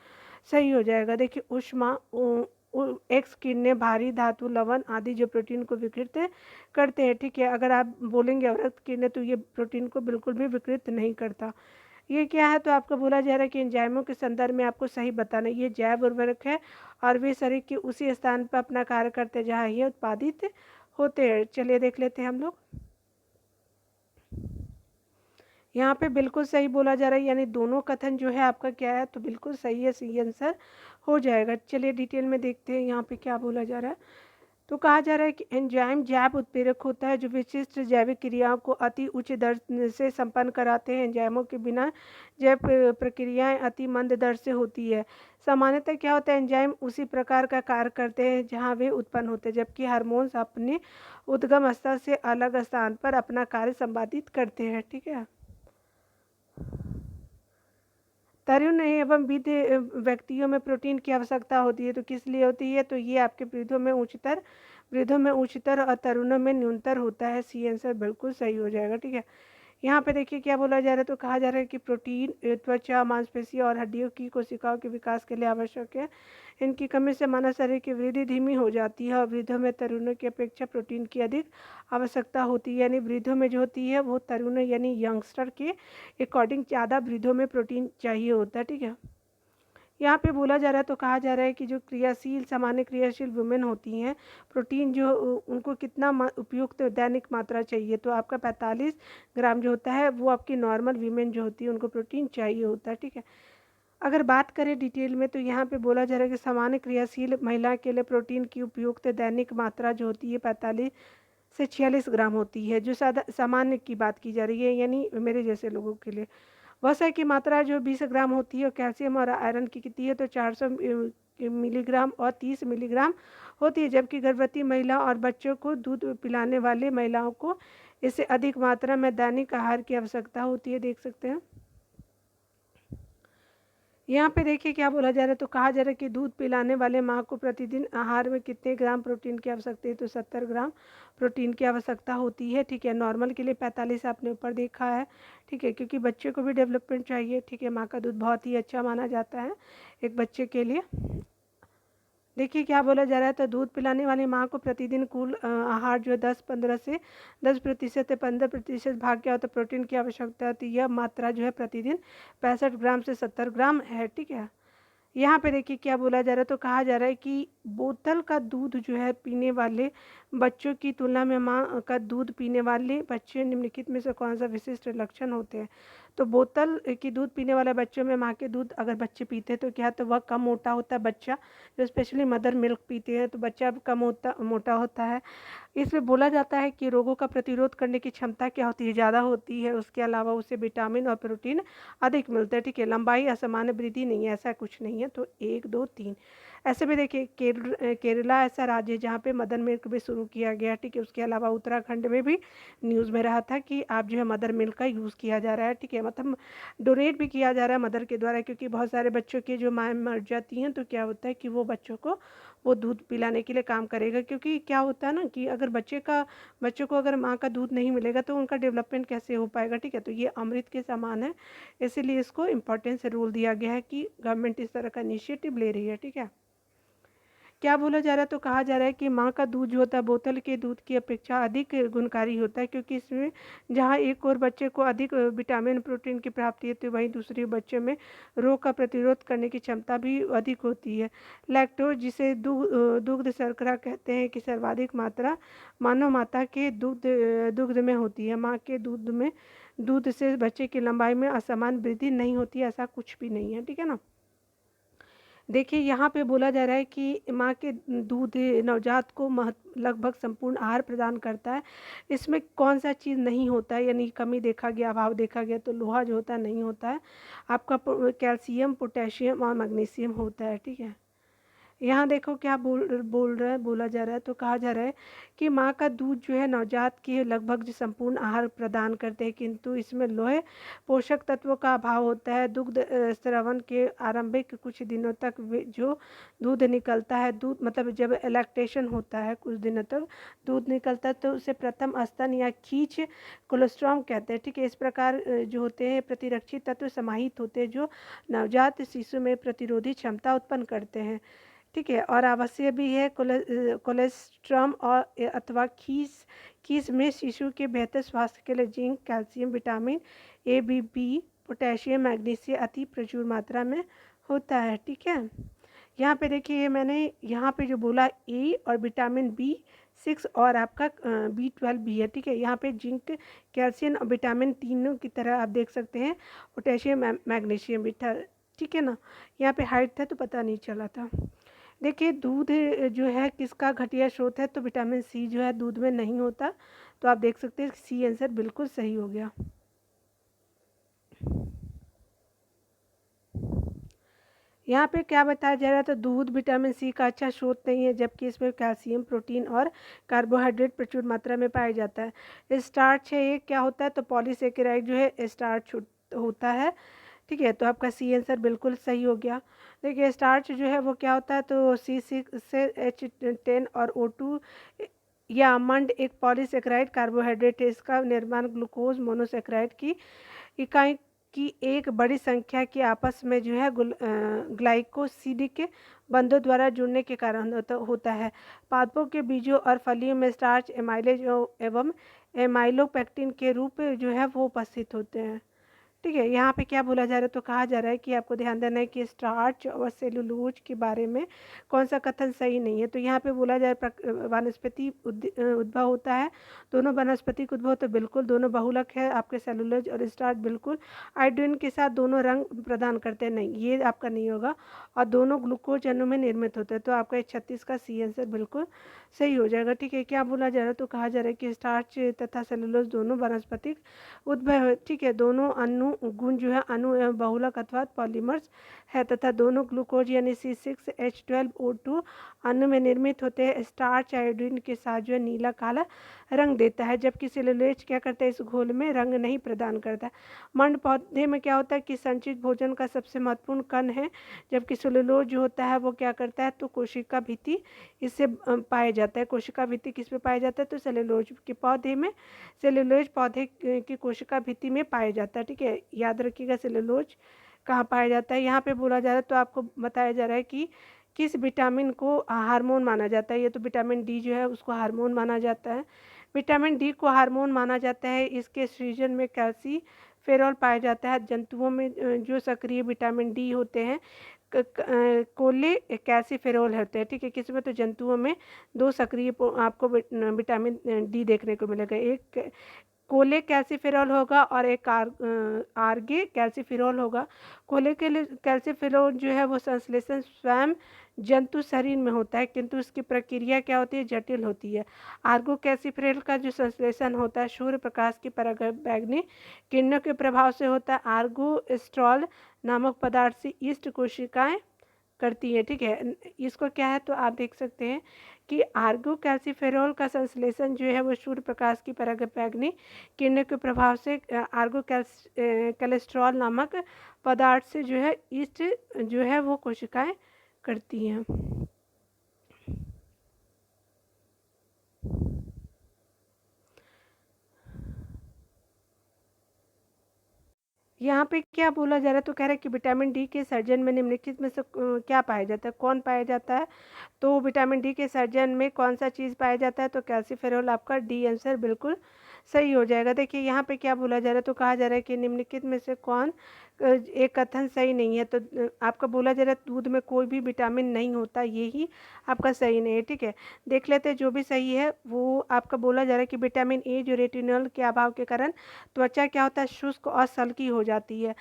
Speaker 1: सही हो जाएगा। देखिए ऊष्मा, एक्स किरणें, भारी धातु, लवण आदि जो प्रोटीन को विकृत करते हैं। ठीक है, अगर आप बोलेंगे अवरक्त किरणें तो ये प्रोटीन को बिल्कुल भी विकृत नहीं करता। ये क्या है, तो आपको बोला जा रहा है कि एंजाइमों के संदर्भ में आपको सही बताना। ये जैव उर्वरक है और वे शरीर के उसी स्थान पर अपना कार्य करते हैं जहाँ ये उत्पादित होते हैं। चलिए देख लेते हैं हम लोग। यहाँ पे बिल्कुल सही बोला जा रहा है, यानी दोनों कथन जो है आपका क्या है, तो बिल्कुल सही है, सी आंसर हो जाएगा। चलिए डिटेल में देखते हैं यहाँ पे क्या बोला जा रहा है। तो कहा जा रहा है कि एंजाइम जैव उत्प्रेरक होता है जो विशिष्ट जैविक क्रियाओं को अति उच्च दर से संपन्न कराते हैं। एंजाइमों के बिना जैव प्रक्रियाएं अति मंद दर से होती है। सामान्यतः क्या होता है, एंजाइम उसी प्रकार का कार्य करते हैं जहां वे उत्पन्न होते हैं, जबकि हार्मोन्स अपने उद्गम स्तर से अलग स्थान पर अपना कार्य संपादित करते हैं। ठीक है, तरुण एवं वृद्ध व्यक्तियों में प्रोटीन की आवश्यकता होती है। तो किस लिए होती है, तो ये आपके वृद्धों में उच्चतर और तरुणों में न्यूनतर होता है। सी आंसर बिल्कुल सही हो जाएगा। ठीक है, यहाँ पे देखिए क्या बोला जा रहा है। तो कहा जा रहा है कि प्रोटीन त्वचा, मांसपेशियों और हड्डियों की कोशिकाओं के विकास के लिए आवश्यक है। इनकी कमी से मानव शरीर की वृद्धि धीमी हो जाती है और वृद्धों में तरुणों की अपेक्षा प्रोटीन की अधिक आवश्यकता होती है। यानी वृद्धों में जो होती है वो तरुणों यानी यंगस्टर के अकॉर्डिंग ज़्यादा वृद्धों में प्रोटीन चाहिए होता है। ठीक है, यहाँ पे बोला जा रहा है। तो कहा जा रहा है कि जो सामान्य क्रियाशील वुमेन होती हैं, प्रोटीन जो उनको कितना उपयुक्त दैनिक मात्रा चाहिए, तो आपका 45 ग्राम जो होता है वो आपकी नॉर्मल वीमेन जो होती है उनको प्रोटीन चाहिए होता है। ठीक है, अगर बात करें डिटेल में तो यहाँ पे बोला जा रहा है कि सामान्य क्रियाशील महिला के लिए प्रोटीन की उपयुक्त दैनिक मात्रा जो होती है 45 से 46 ग्राम होती है, जो सामान्य की बात की जा रही है, यानी मेरे जैसे लोगों के लिए। वसा की मात्रा जो 20 ग्राम होती है और कैल्शियम और आयरन की कितनी है, तो 400 मिलीग्राम और 30 मिलीग्राम होती है, जबकि गर्भवती महिला और बच्चों को दूध पिलाने वाले महिलाओं को इससे अधिक मात्रा में दैनिक आहार की आवश्यकता होती है। देख सकते हैं यहाँ पे देखिए क्या बोला जा रहा है। तो कहा जा रहा है कि दूध पिलाने वाले माँ को प्रतिदिन आहार में कितने ग्राम प्रोटीन की आवश्यकता है, तो 70 ग्राम प्रोटीन की आवश्यकता होती है। ठीक है, नॉर्मल के लिए 45 आपने ऊपर देखा है। ठीक है, क्योंकि बच्चे को भी डेवलपमेंट चाहिए। ठीक है, माँ का दूध बहुत ही अच्छा माना जाता है एक बच्चे के लिए। देखिए क्या बोला जा रहा है। तो दूध पिलाने वाली माँ को प्रतिदिन कुल आहार जो है 10-15 से 10% से 15% भाग क्या होता है प्रोटीन की आवश्यकता होती है। यह मात्रा जो है प्रतिदिन 65 ग्राम से 70 ग्राम है। ठीक है, यहाँ पे देखिए क्या बोला जा रहा है। तो कहा जा रहा है कि बोतल का दूध जो है पीने वाले बच्चों की तुलना में माँ का दूध पीने वाले बच्चे निम्नलिखित में से कौन सा विशिष्ट लक्षण होते हैं। तो बोतल की दूध पीने वाले बच्चों में माँ के दूध अगर बच्चे पीते हैं तो क्या, तो वह कम मोटा होता है बच्चा। जो स्पेशली मदर मिल्क पीते हैं तो बच्चा कम मोटा होता है। इसमें बोला जाता है कि रोगों का प्रतिरोध करने की क्षमता क्या होती है, ज़्यादा होती है। उसके अलावा उसे विटामिन और प्रोटीन अधिक मिलता है। ठीक है, लंबाई असामान्य वृद्धि नहीं है, ऐसा कुछ नहीं है। तो 1, 2, 3 ऐसे में देखिए केरला ऐसा राज्य है जहाँ पे मदर मिल्क भी शुरू किया गया। ठीक है, उसके अलावा उत्तराखंड में भी न्यूज़ में रहा था कि आप जो है मदर मिल्क का यूज़ किया जा रहा है। ठीक है, मतलब डोनेट भी किया जा रहा है मदर के द्वारा, क्योंकि बहुत सारे बच्चों की जो माँ मर जाती हैं तो क्या होता है कि वो बच्चों को वो दूध पिलाने के लिए काम करेगा। क्योंकि क्या होता है ना कि अगर बच्चे को अगर माँ का दूध नहीं मिलेगा तो उनका डेवलपमेंट कैसे हो पाएगा, ठीक है। तो ये अमृत के समान है, इसीलिए इसको इम्पोर्टेंस से रोल दिया गया है कि गवर्नमेंट इस तरह का इनिशिएटिव ले रही है, ठीक है। क्या बोला जा रहा है, तो कहा जा रहा है कि माँ का दूध जो होता है बोतल के दूध की अपेक्षा अधिक गुणकारी होता है, क्योंकि इसमें जहाँ एक और बच्चे को अधिक विटामिन प्रोटीन की प्राप्ति होती है, वहीं दूसरे बच्चे में रोग का प्रतिरोध करने की क्षमता भी अधिक होती है। लैक्टोज, जिसे दुग्ध शर्करा कहते हैं, की सर्वाधिक मात्रा मानव माता के दुग्ध में होती है। माँ के दूध से बच्चे की लंबाई में असमान वृद्धि नहीं होती है, ऐसा कुछ भी नहीं है, ठीक है ना। देखिए यहाँ पे बोला जा रहा है कि माँ के दूध नवजात को लगभग संपूर्ण आहार प्रदान करता है। इसमें कौन सा चीज़ नहीं होता है, यानी कमी देखा गया, अभाव देखा गया, तो लोहा जो होता है नहीं होता है। आपका कैल्शियम, पोटेशियम और मैग्नीशियम होता है, ठीक है। यहाँ देखो क्या बोला जा रहा है, तो कहा जा रहा है कि माँ का दूध जो है नवजात के लगभग संपूर्ण आहार प्रदान करते हैं, किंतु इसमें लोहे पोषक तत्वों का अभाव होता है। दुग्ध स्रावन के आरंभिक कुछ दिनों तक जो दूध निकलता है, दूध मतलब जब लैक्टेशन होता है कुछ दिनों तक दूध निकलता है, तो उसे प्रथम स्तन या खींच कोलेस्ट्रॉम कहते हैं, ठीक है। इस प्रकार जो होते हैं प्रतिरक्षी तत्व समाहित होते हैं, जो नवजात शिशु में प्रतिरोधी क्षमता उत्पन्न करते हैं, ठीक है। और आवश्यक भी है कोलेस्ट्रम और अथवा खीस में शिशु के बेहतर स्वास्थ्य के लिए zinc, calcium, vitamin A, B, potassium, magnesium अति प्रचुर मात्रा में होता है, ठीक है। यहाँ पे देखिए मैंने यहाँ पे जो बोला ए और विटामिन B6 और आपका B12 भी है, ठीक है। यहाँ पे जिंक, कैल्शियम और विटामिन तीनों की तरह आप देख सकते हैं, पोटेशियम, मैग्नीशियम भी था, ठीक है ना। यहाँ पे हाइट था तो पता नहीं चला था। देखिए दूध जो है किसका घटिया स्रोत है, तो विटामिन सी जो है दूध में नहीं होता, तो आप देख सकते हैं सी आंसर बिल्कुल सही हो गया। यहाँ पे क्या बताया जा रहा है, तो दूध विटामिन सी का अच्छा स्रोत नहीं है, जबकि इसमें कैल्शियम, प्रोटीन और कार्बोहाइड्रेट प्रचुर मात्रा में पाया जाता है। स्टार्च है, ये क्या होता है, तो पॉलीसेकेराइड जो है स्टार्च होता है, ठीक है। तो आपका सी आंसर बिल्कुल सही हो गया। देखिए स्टार्च जो है वो क्या होता है, तो C6 से H10 और O2 या आमंड एक पॉलीसेकेराइड कार्बोहाइड्रेट है। इसका निर्माण ग्लूकोज मोनोसेकेराइड की इकाई की एक बड़ी संख्या के आपस में जो है ग्लाइकोसिडिक बंधों द्वारा जुड़ने के कारण होता है। पादपों के बीजों और फलियों में स्टार्च, एमाइलेज एवं एमाइलोपेक्टिन के रूप जो है वो उपस्थित होते हैं, ठीक है। यहाँ पे क्या बोला जा रहा है, तो कहा जा रहा है कि आपको ध्यान देना है कि स्टार्च और सेलुलोज के बारे में कौन सा कथन सही नहीं है। तो यहाँ पे बोला जा रहा है वनस्पति उद्भव होता है, दोनों वनस्पतिक उद्भव तो बिल्कुल, दोनों बहुलक है आपके सेलुलोज और स्टार्च बिल्कुल, आयोडीन के साथ दोनों रंग प्रदान करते हैं, नहीं ये आपका नहीं होगा, और दोनों ग्लूकोज अणु में निर्मित होते हैं, तो आपका 36 का सी आंसर बिल्कुल सही हो जाएगा, ठीक है। क्या बोला जा रहा है, तो कहा जा रहा है कि स्टार्च तथा सेलुलोज दोनों वनस्पतिक उद्भव है, ठीक है। दोनों अणु गुण जो है अणु एवं बहुलक अथवा पॉलीमर्स है, तथा दोनों ग्लूकोज यानी C6H12O2 अणु में निर्मित होते हैं। स्टार्च आयोडीन के साथ जो है नीला काला रंग देता है, जबकि सेलुलोज क्या करता है, इस घोल में रंग नहीं प्रदान करता। मंड पौधे में क्या होता है कि संचित भोजन का सबसे महत्वपूर्ण कण है, जबकि सेलुलोज जो होता है वो क्या करता है, तो कोशिका भित्ति इससे पाया जाता है। कोशिका भित्ति किस पे पाया जाता है, तो सेलुलोज के पौधे में, सेलुलोज पौधे की कोशिका भित्ति में पाया जाता है, ठीक है। याद रखिएगा सेलुलोज कहाँ पाया जाता है। यहाँ पे बोला जा रहा है, तो आपको बताया जा रहा है कि किस विटामिन को हार्मोन माना जाता है, ये तो विटामिन डी जो है उसको हार्मोन माना जाता है। विटामिन डी को हार्मोन माना जाता है, इसके सृजन में कैल्सीफेरॉल पाया जाता है। जंतुओं में जो सक्रिय विटामिन डी होते हैं कोले कैल्सीफेरॉल होते हैं, ठीक है। किसमें, तो जंतुओं में दो सक्रिय आपको विटामिन डी देखने को मिलेगा, एक कोले कैल्सीफेरॉल होगा और एक आर्गे कैल्सीफेरॉल होगा। कोले के कैल्सीफेरॉल जो है वो संश्लेषण स्वयं जंतु शरीर में होता है, किंतु उसकी प्रक्रिया क्या होती है, जटिल होती है। आर्गो कैल्सीफेरॉल का जो संश्लेषण होता है सूर्य प्रकाश की पराबैंगनी किरणों के प्रभाव से होता है। आर्गोस्ट्रॉल नामक पदार्थ से ईस्ट कोशिकाएं करती है, ठीक है। इसको क्या है, तो आप देख सकते हैं कि आर्गो कैल्सीफेरॉल का संश्लेषण जो है वो सूर्य प्रकाश की पराबैंगनी किरणों के प्रभाव से आर्गो कोलेस्ट्रॉल नामक पदार्थ से जो है ईस्ट जो है वो कोशिकाएं करती हैं। यहाँ पे क्या बोला जा रहा है, तो कह रहा है कि विटामिन डी के सर्जन में निम्नलिखित में से क्या पाया जाता है, कौन पाया जाता है। तो विटामिन डी के सर्जन में कौन सा चीज़ पाया जाता है, तो कैल्सीफेरॉल आपका डी आंसर बिल्कुल सही हो जाएगा। देखिए यहाँ पे क्या बोला जा रहा है, तो कहा जा रहा है कि निम्नलिखित में से कौन एक कथन सही नहीं है। तो आपका बोला जा रहा है दूध में कोई भी विटामिन नहीं होता, ये ही आपका सही नहीं है। ठीक है, देख लेते हैं जो भी सही है वो। आपका बोला जा रहा है कि विटामिन ए जो रेटिनॉल के अभाव के कारण त्वचा क्या होता है, शुष्क और सल्की हो जाती है।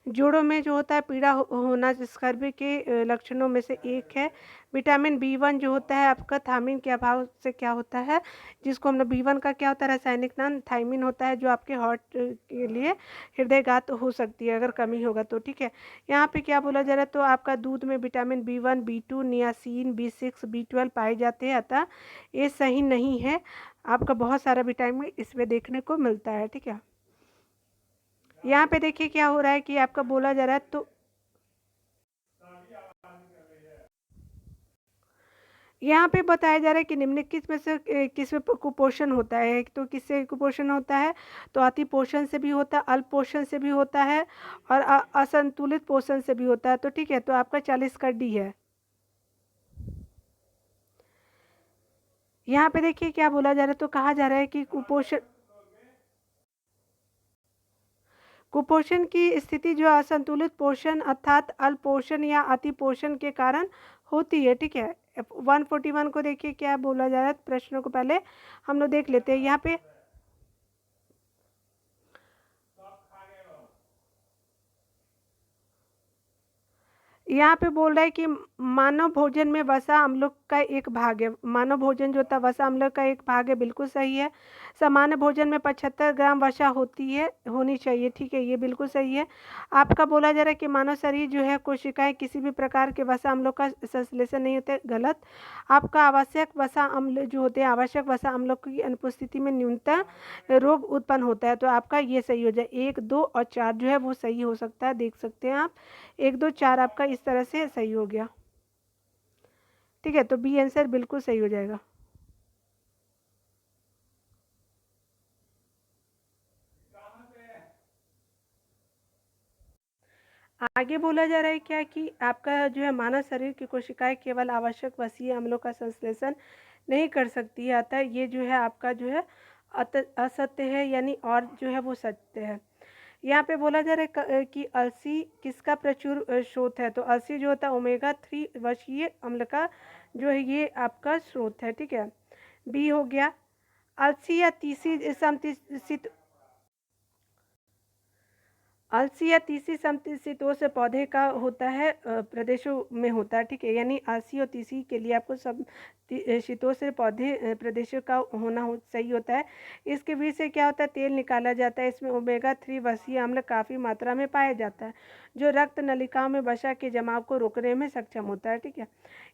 Speaker 1: जोड़ों में जो होता है पीड़ा होना स्कर्वी के लक्षणों में से एक है। विटामिन बी1 जो होता है आपका थायमिन के अभाव से क्या होता है, जिसको हम लोग बी1 का क्या होता है रासायनिक नाम थायमिन होता है, जो आपके हार्ट के लिए हृदयघात हो सकती है अगर कमी होगा तो। ठीक है, यहाँ पे क्या बोला जा रहा है, तो आपका दूध में vitamin B1 बी2 niacin B6 B12 पाए जाते हैं, अतः ये सही नहीं है। आपका बहुत सारा विटामिन इसमें देखने को मिलता है। ठीक है, यहाँ पे देखिए क्या हो रहा है कि आपका बोला जा रहा है, तो यहाँ पे बताया जा रहा है कि निम्नलिखित में से किस में कुपोषण होता है। तो किससे कुपोषण होता है, तो अति पोषण से भी होता है, अल्प पोषण से भी होता है, और असंतुलित पोषण से भी होता है। तो ठीक है, तो आपका 40 का डी है। यहाँ पे देखिए क्या बोला जा रहा है, तो कहा जा रहा है कि कुपोषण की स्थिति जो असंतुलित पोषण अर्थात अल्प पोषण या अति पोषण के कारण होती है। ठीक है, 141 को देखिए क्या बोला जा रहा है, प्रश्नों को पहले हम लोग देख लेते हैं। यहाँ पे बोल रहा है कि मानव भोजन में वसा अम्लों का एक भाग है। मानव भोजन जो होता है वसा अम्लों का एक भाग है, बिल्कुल सही है। सामान्य भोजन में 75 ग्राम वसा होनी चाहिए। ठीक है, ये बिल्कुल सही है। आपका बोला जा रहा है कि मानव शरीर जो है कोशिकाएं किसी भी प्रकार के वसा अम्लों का संश्लेषण नहीं होते, गलत। आपका आवश्यक वसा अम्ल जो होते हैं, आवश्यक वसा अम्लों की अनुपस्थिति में न्यूनतम रोग उत्पन्न होता है। तो आपका ये सही हो जाए, 1 2 और 4 जो है वो सही हो सकता है, देख सकते हैं आप। 1 2 4 आपका इस तरह से सही हो गया। ठीक है, तो बी आंसर बिल्कुल सही हो जाएगा। आगे बोला जा रहा है क्या कि आपका जो है मानव शरीर की कोशिकाएं केवल आवश्यक वसीय अम्लों का संश्लेषण नहीं कर सकती है, अतः ये जो है आपका जो है असत्य है, यानी और जो है वो सत्य है। यहाँ पे बोला जा रहा है कि अलसी किसका प्रचुर स्रोत है, तो अलसी जो होता है ओमेगा 3 वसीय अम्ल का जो है ये आपका स्रोत है। ठीक है, बी हो गया। अलसी या तीसी समशीतोष्ण अलसी या तीसी समशीतोष्ण पौधे का होता है, प्रदेशों में होता है। ठीक है, यानी अलसी और तीसी के लिए आपको सब शीतोष्ण पौधे प्रदेशों का होना सही होता है। इसके बीच से क्या होता है, तेल निकाला जाता है। इसमें ओमेगा 3 वसीय अम्ल काफ़ी मात्रा में पाया जाता है, जो रक्त नलिकाओं में वसा के जमाव को रोकने में सक्षम होता है। ठीक है,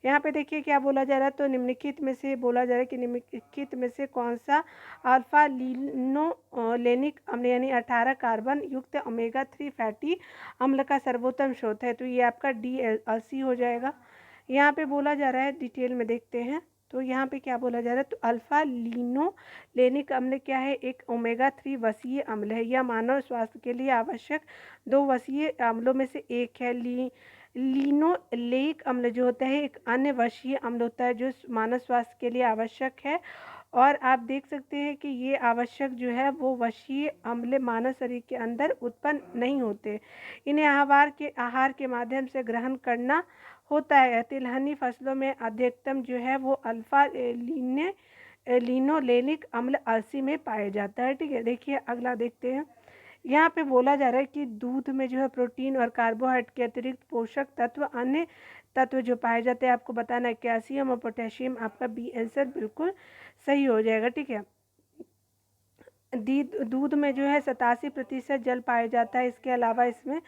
Speaker 1: यहाँ पे देखिए क्या बोला जा रहा है, तो निम्नलिखित में से बोला जा रहा है कि निम्नलिखित में से कौन सा अल्फा लिनोलेनिक अम्ल यानी 18 कार्बन युक्त ओमेगा 3 फैटी अम्ल का सर्वोत्तम स्रोत है। तो ये आपका डी अलसी हो जाएगा। यहाँ पे बोला जा रहा है, डिटेल में देखते हैं। तो यहाँ पे क्या बोला जा रहा है, तो अल्फा लिनोलेनिक अम्ल क्या है, एक ओमेगा 3 वसीय अम्ल है। यह मानव स्वास्थ्य के लिए आवश्यक 2 वसीय अम्लों में से एक है। लिनोलेइक अम्ल जो होता है एक अन्य वसीय अम्ल होता है, जो मानव स्वास्थ्य के लिए आवश्यक है। और आप देख सकते हैं कि ये आवश्यक जो है वो वसीय अम्ल मानव शरीर के अंदर उत्पन्न नहीं होते, इन्हें आहार के माध्यम से ग्रहण करना होता है। तिलहनी फसलों में अधिकतम जो है वो अल्फा लिनोलेनिक अम्ल अलसी में पाया जाता है। ठीक है, देखिए अगला देखते हैं। यहाँ पे बोला जा रहा है कि दूध में जो है प्रोटीन और कार्बोहाइड्रेट के अतिरिक्त पोषक तत्व अन्य तत्व जो पाए जाते हैं आपको बताना है, कैल्शियम और पोटेशियम। आपका बी आंसर बिल्कुल सही हो जाएगा। ठीक है, दूध में जो है 87% जल पाया जाता है। इसके अलावा इसमें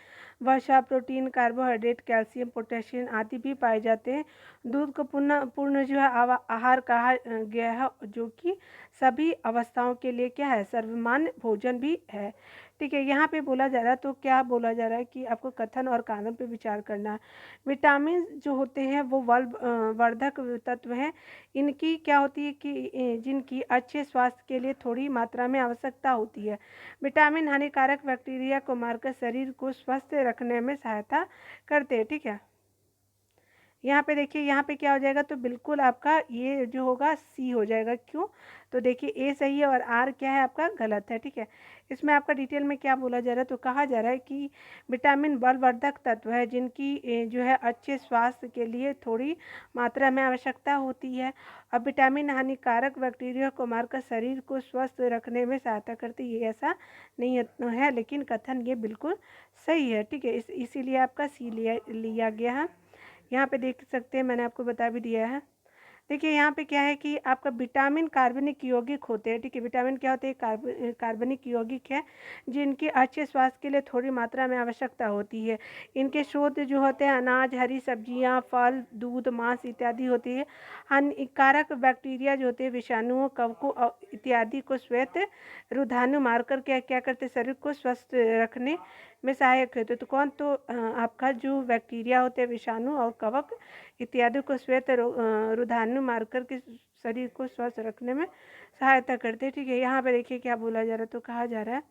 Speaker 1: वसा, प्रोटीन, कार्बोहाइड्रेट, कैल्शियम, पोटेशियम आदि भी पाए जाते हैं। दूध को पूर्ण जो है आहार कहा गया है, जो कि सभी अवस्थाओं के लिए क्या है, सर्वमान्य भोजन भी है। ठीक है, यहाँ पे बोला जा रहा है, तो क्या बोला जा रहा है कि आपको कथन और कारण पे विचार करना है। विटामिन जो होते हैं वो वर्धक तत्व हैं। इनकी क्या होती है कि जिनकी अच्छे स्वास्थ्य के लिए थोड़ी मात्रा में आवश्यकता होती है। विटामिन हानिकारक बैक्टीरिया को मारकर शरीर को स्वस्थ रखने में सहायता करते हैं। ठीक है, यहाँ पे देखिए, यहाँ पे क्या हो जाएगा, तो बिल्कुल आपका ये जो होगा सी हो जाएगा। क्यों? तो देखिए ए सही है और आर क्या है आपका गलत है। ठीक है, इसमें आपका डिटेल में क्या बोला जा रहा है, तो कहा जा रहा है कि विटामिन बलवर्धक तत्व है जिनकी जो है अच्छे स्वास्थ्य के लिए थोड़ी मात्रा में आवश्यकता होती है। अब विटामिन हानिकारक बैक्टीरिया को मारकर शरीर को स्वस्थ रखने में सहायता करती है, ये ऐसा नहीं है, लेकिन कथन ये बिल्कुल सही है। ठीक है, इसीलिए आपका सी लिया गया है। यहाँ पे देख सकते हैं, मैंने आपको बता भी दिया है। देखिए यहाँ पे क्या है कि आपका विटामिन कार्बनिक यौगिक होते हैं। ठीक है, विटामिन क्या होते हैं, कार्बनिक यौगिक है जिनके अच्छे स्वास्थ्य के लिए थोड़ी मात्रा में आवश्यकता होती है। इनके स्रोत जो होते हैं अनाज, हरी सब्जियां, फल, दूध, मांस इत्यादि होती है। हानिकारक बैक्टीरिया जो होते हैं, विषाणुओं, कवकों इत्यादि को श्वेत रुधानु मारकर क्या क्या करते, शरीर को स्वस्थ रखने में सहायक होते। तो कौन? तो आपका जो बैक्टीरिया होते हैं, विषाणु और कवक इत्यादि को श्वेत रुधानु मारकर के शरीर को स्वस्थ रखने में सहायता करते हैं। ठीक है, यहाँ पे देखिए क्या बोला जा रहा है, तो कहा जा रहा है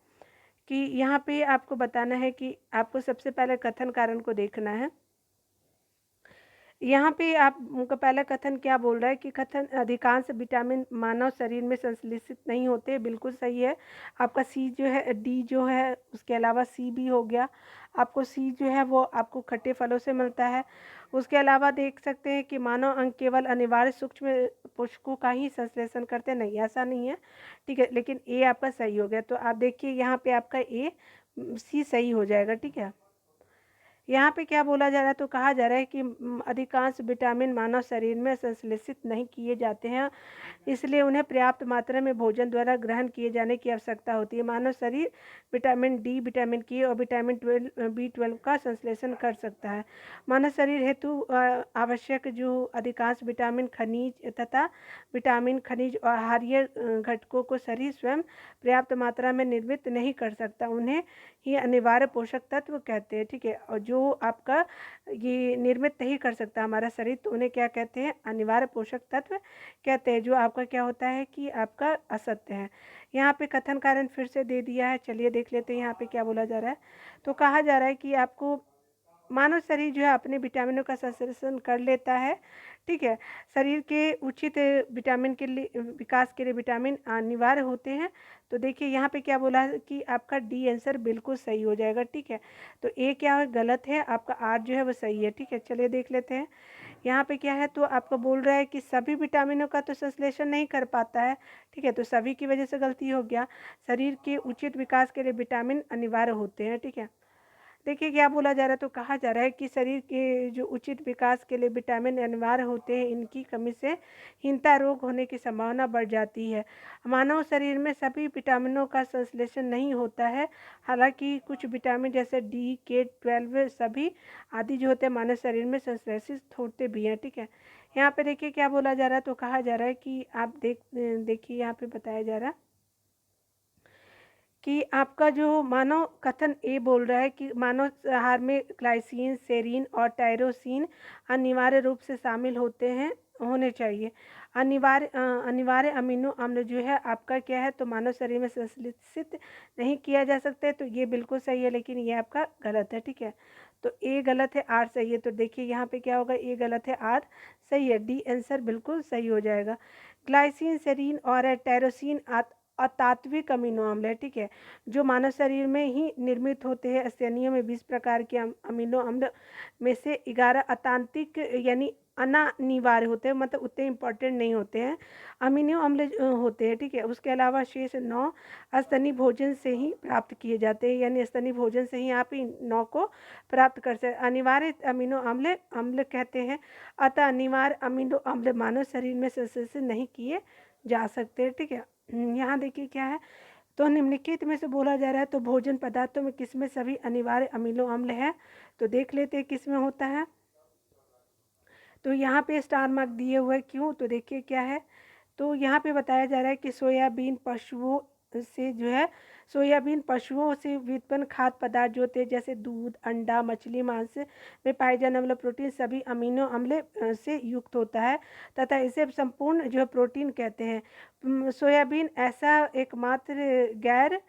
Speaker 1: कि यहाँ पे आपको बताना है कि आपको सबसे पहले कथन कारण को देखना है। यहाँ पे आपका पहला कथन क्या बोल रहा है कि कथन अधिकांश विटामिन मानव शरीर में संश्लेषित नहीं होते, बिल्कुल सही है। आपका सी जो है, डी जो है, उसके अलावा सी भी हो गया। आपको सी जो है वो आपको खट्टे फलों से मिलता है। उसके अलावा देख सकते हैं कि मानव अंग केवल अनिवार्य सूक्ष्म पोषकों का ही संश्लेषण करते हैं, नहीं ऐसा नहीं है। ठीक है, लेकिन ए आपका सही हो गया। तो आप देखिए यहाँ पे आपका ए सी सही हो जाएगा। ठीक है, यहाँ पे क्या बोला जा रहा है, तो कहा जा रहा है कि अधिकांश विटामिन मानव शरीर में संश्लेषित नहीं किए जाते हैं, इसलिए उन्हें पर्याप्त मात्रा में भोजन द्वारा ग्रहण किए जाने की आवश्यकता होती है। मानव शरीर विटामिन डी, विटामिन के और विटामिन B12 का संश्लेषण कर सकता है। मानव शरीर हेतु आवश्यक जो अधिकांश विटामिन, खनिज तथा विटामिन, खनिज और आहारीय घटकों को शरीर स्वयं पर्याप्त मात्रा में निर्मित नहीं कर सकता, उन्हें ही अनिवार्य पोषक तत्व कहते हैं। ठीक है, और जो आपका ये निर्मित नहीं कर सकता हमारा शरीर, तो उन्हें क्या कहते हैं, अनिवार्य पोषक तत्व कहते हैं, जो आपका क्या होता है कि आपका असत्य है। यहाँ पे कथन कारण फिर से दे दिया है, चलिए देख लेते हैं यहाँ पे क्या बोला जा रहा है। तो कहा जा रहा है कि आपको मानव शरीर जो है अपने विटामिनों का संश्लेषण कर लेता है। ठीक है, शरीर के उचित विटामिन के लिए विकास के लिए विटामिन अनिवार्य होते हैं। तो देखिए यहाँ पे क्या बोला है कि आपका डी आंसर बिल्कुल सही हो जाएगा। ठीक है, तो ए क्या है, गलत है, आपका आर जो है वो सही है। ठीक है, चलिए देख लेते हैं यहाँ पे क्या है। तो आपको बोल रहा है कि सभी विटामिनों का तो संश्लेषण नहीं कर पाता है। ठीक है, तो सभी की वजह से गलती हो गया। शरीर के उचित विकास के लिए विटामिन अनिवार्य होते हैं। ठीक है, देखिए क्या बोला जा रहा है, तो कहा जा रहा है कि शरीर के जो उचित विकास के लिए विटामिन अनिवार्य होते हैं, इनकी कमी से हीनता रोग होने की संभावना बढ़ जाती है। मानव शरीर में सभी विटामिनों का संश्लेषण नहीं होता है, हालांकि कुछ विटामिन जैसे डी, K12 सभी आदि जो होते हैं मानव शरीर में संश्लेषित होते भी हैं। ठीक है, यहाँ पे देखिए क्या बोला जा रहा है, तो कहा जा रहा है कि आप देखिए यहाँ पे बताया जा रहा है कि आपका जो मानव कथन ए बोल रहा है कि मानव आहार में ग्लाइसिन, सेरीन और टायरोसिन अनिवार्य रूप से शामिल होने चाहिए। अनिवार्य अमीनो अम्ल जो है आपका क्या है, तो मानव शरीर में संश्लेषित नहीं किया जा सकता है, तो ये बिल्कुल सही है, लेकिन ये आपका गलत है। ठीक है, तो ए गलत है, आर सही है। तो देखिए यहाँ पे क्या होगा, ए गलत है, आर सही है, डी आंसर बिल्कुल सही हो जाएगा। ग्लाइसिन, सेरीन और टायरोसिन अतात्विक अमीनो अम्ल है। ठीक है, जो मानव शरीर में ही निर्मित होते हैं। स्तनियों में 20 प्रकार के अमीनो अम्ल में से 11 अतांत्रिक यानी अनानिवार्य होते हैं, मतलब उतने इम्पोर्टेंट नहीं होते हैं, अमीनो अम्ल होते हैं। ठीक है, उसके अलावा शेष 9 स्तनीय भोजन से ही प्राप्त किए जाते हैं, यानी स्तनीय भोजन से ही आप इन 9 को प्राप्त कर सकते। अनिवार्य अमीनो अम्ल कहते हैं, अतः अनिवार्य अमीनो अम्ल मानव शरीर में संश्लेषित नहीं किए जा सकते। ठीक है, यहाँ देखिए क्या है, तो निम्नलिखित में से बोला जा रहा है, तो भोजन पदार्थों में किसमें सभी अनिवार्य अमीनो अम्ल है, तो देख लेते हैं किसमें होता है। तो यहाँ पे स्टार मार्क दिए हुए, क्यों, तो देखिए क्या है, तो यहाँ पे बताया जा रहा है कि सोयाबीन पशुओं से जो है सोयाबीन पशुओं से व्युत्पन्न खाद्य पदार्थ जो होते हैं जैसे दूध, अंडा, मछली, मांस में पाए जाने वाले प्रोटीन सभी अमीनो अम्ल से युक्त होता है तथा इसे संपूर्ण जो है प्रोटीन कहते हैं। सोयाबीन ऐसा एकमात्र गैर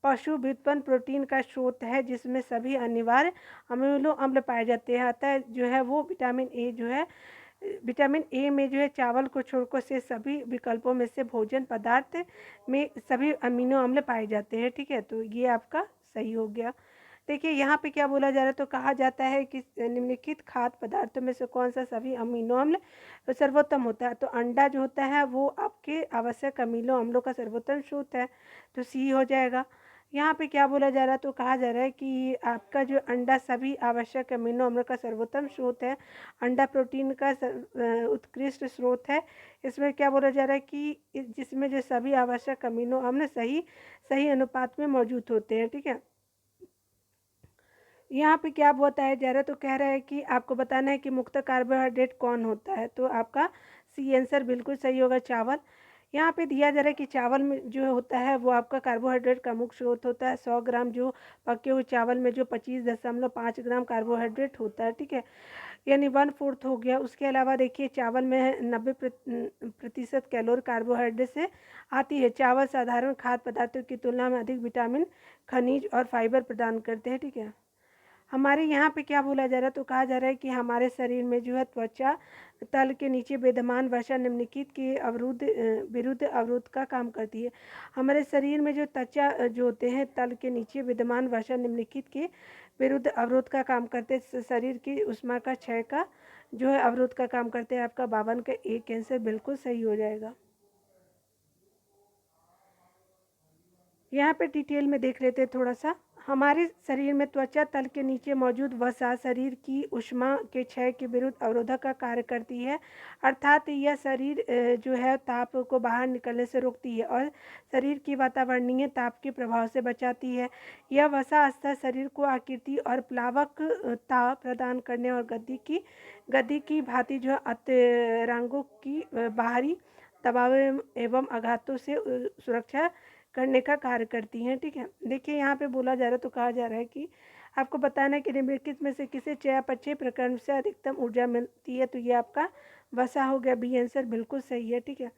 Speaker 1: पशु व्युत्पन्न प्रोटीन का स्रोत है जिसमें सभी अनिवार्य अमीनो अम्ल पाए जाते हैं। अतः जो है वो विटामिन ए में जो है चावल को छोड़कर से सभी विकल्पों में से भोजन पदार्थ में सभी अमीनो अम्ल पाए जाते हैं। ठीक है, तो ये आपका सही हो गया। देखिए यहाँ पे क्या बोला जा रहा है, तो कहा जाता है कि निम्नलिखित खाद्य पदार्थों में से कौन सा सभी अमीनो अम्ल सर्वोत्तम होता है। तो अंडा जो होता है वो आपके आवश्यक अमीनो अम्लों का सर्वोत्तम स्रोत है, तो सी हो जाएगा। यहाँ पे क्या बोला जा रहा है, तो कहा जा रहा है कि आपका जो अंडा सभी आवश्यक अमीनो अम्ल का सर्वोत्तम स्रोत है। अंडा प्रोटीन का उत्कृष्ट स्रोत है। इसमें क्या बोला जा रहा है कि जिसमें जो सभी आवश्यक अमीनो अम्ल सही अनुपात में मौजूद होते हैं। ठीक है, यहाँ पे क्या बताया जा रहा है, तो कह रहा है कि आपको बताना है कि मुक्त कार्बोहाइड्रेट कौन होता है। तो आपका सी आंसर बिल्कुल सही होगा, चावल। यहाँ पे दिया जा रहा है कि चावल में जो होता है वो आपका कार्बोहाइड्रेट का मुख्य स्रोत होता है। 100 ग्राम जो पके हुए चावल में जो 25.5 ग्राम कार्बोहाइड्रेट होता है। ठीक है, यानी 1/4 हो गया। उसके अलावा देखिए चावल में 90% कैलोरी कार्बोहाइड्रेट से आती है। चावल साधारण खाद्य पदार्थों की तुलना में अधिक विटामिन, खनिज और फाइबर प्रदान करते हैं। ठीक है, हमारे यहाँ पे क्या बोला जा रहा है, तो कहा जा रहा है कि हमारे शरीर में जो है त्वचा तल के नीचे विद्यमान वसा निम्नलिखित के विरुद्ध अवरोध का काम करती है। हमारे शरीर में जो त्वचा जो होते हैं तल के नीचे विद्यमान वसा निम्नलिखित के विरुद्ध अवरोध का काम करते हैं। शरीर की ऊष्मा का क्षय का जो है अवरोध का काम करते हैं। आपका 52 का एक आंसर बिल्कुल सही हो जाएगा। यहाँ पे डिटेल में देख लेते हैं थोड़ा सा। हमारे शरीर में त्वचा तल के नीचे मौजूद वसा शरीर की ऊष्मा के क्षय के विरुद्ध अवरोधक का कार्य करती है, अर्थात यह शरीर जो है ताप को बाहर निकलने से रोकती है और शरीर की वातावरणीय ताप के प्रभाव से बचाती है। यह वसा स्तर शरीर को आकृति और प्लावकता प्रदान करने और गद्दी की भांति जो अंतरांगों की बाहरी दबाव एवं आघातों से सुरक्षा करने का कार्य करती हैं। ठीक है, देखिए यहाँ पे बोला जा रहा है, तो कहा जा रहा है कि आपको बताना है कि निम्नलिखित में से किसे चयापचय प्रक्रम से अधिकतम ऊर्जा मिलती है। तो ये आपका वसा हो गया, बी आंसर बिल्कुल सही है। ठीक है,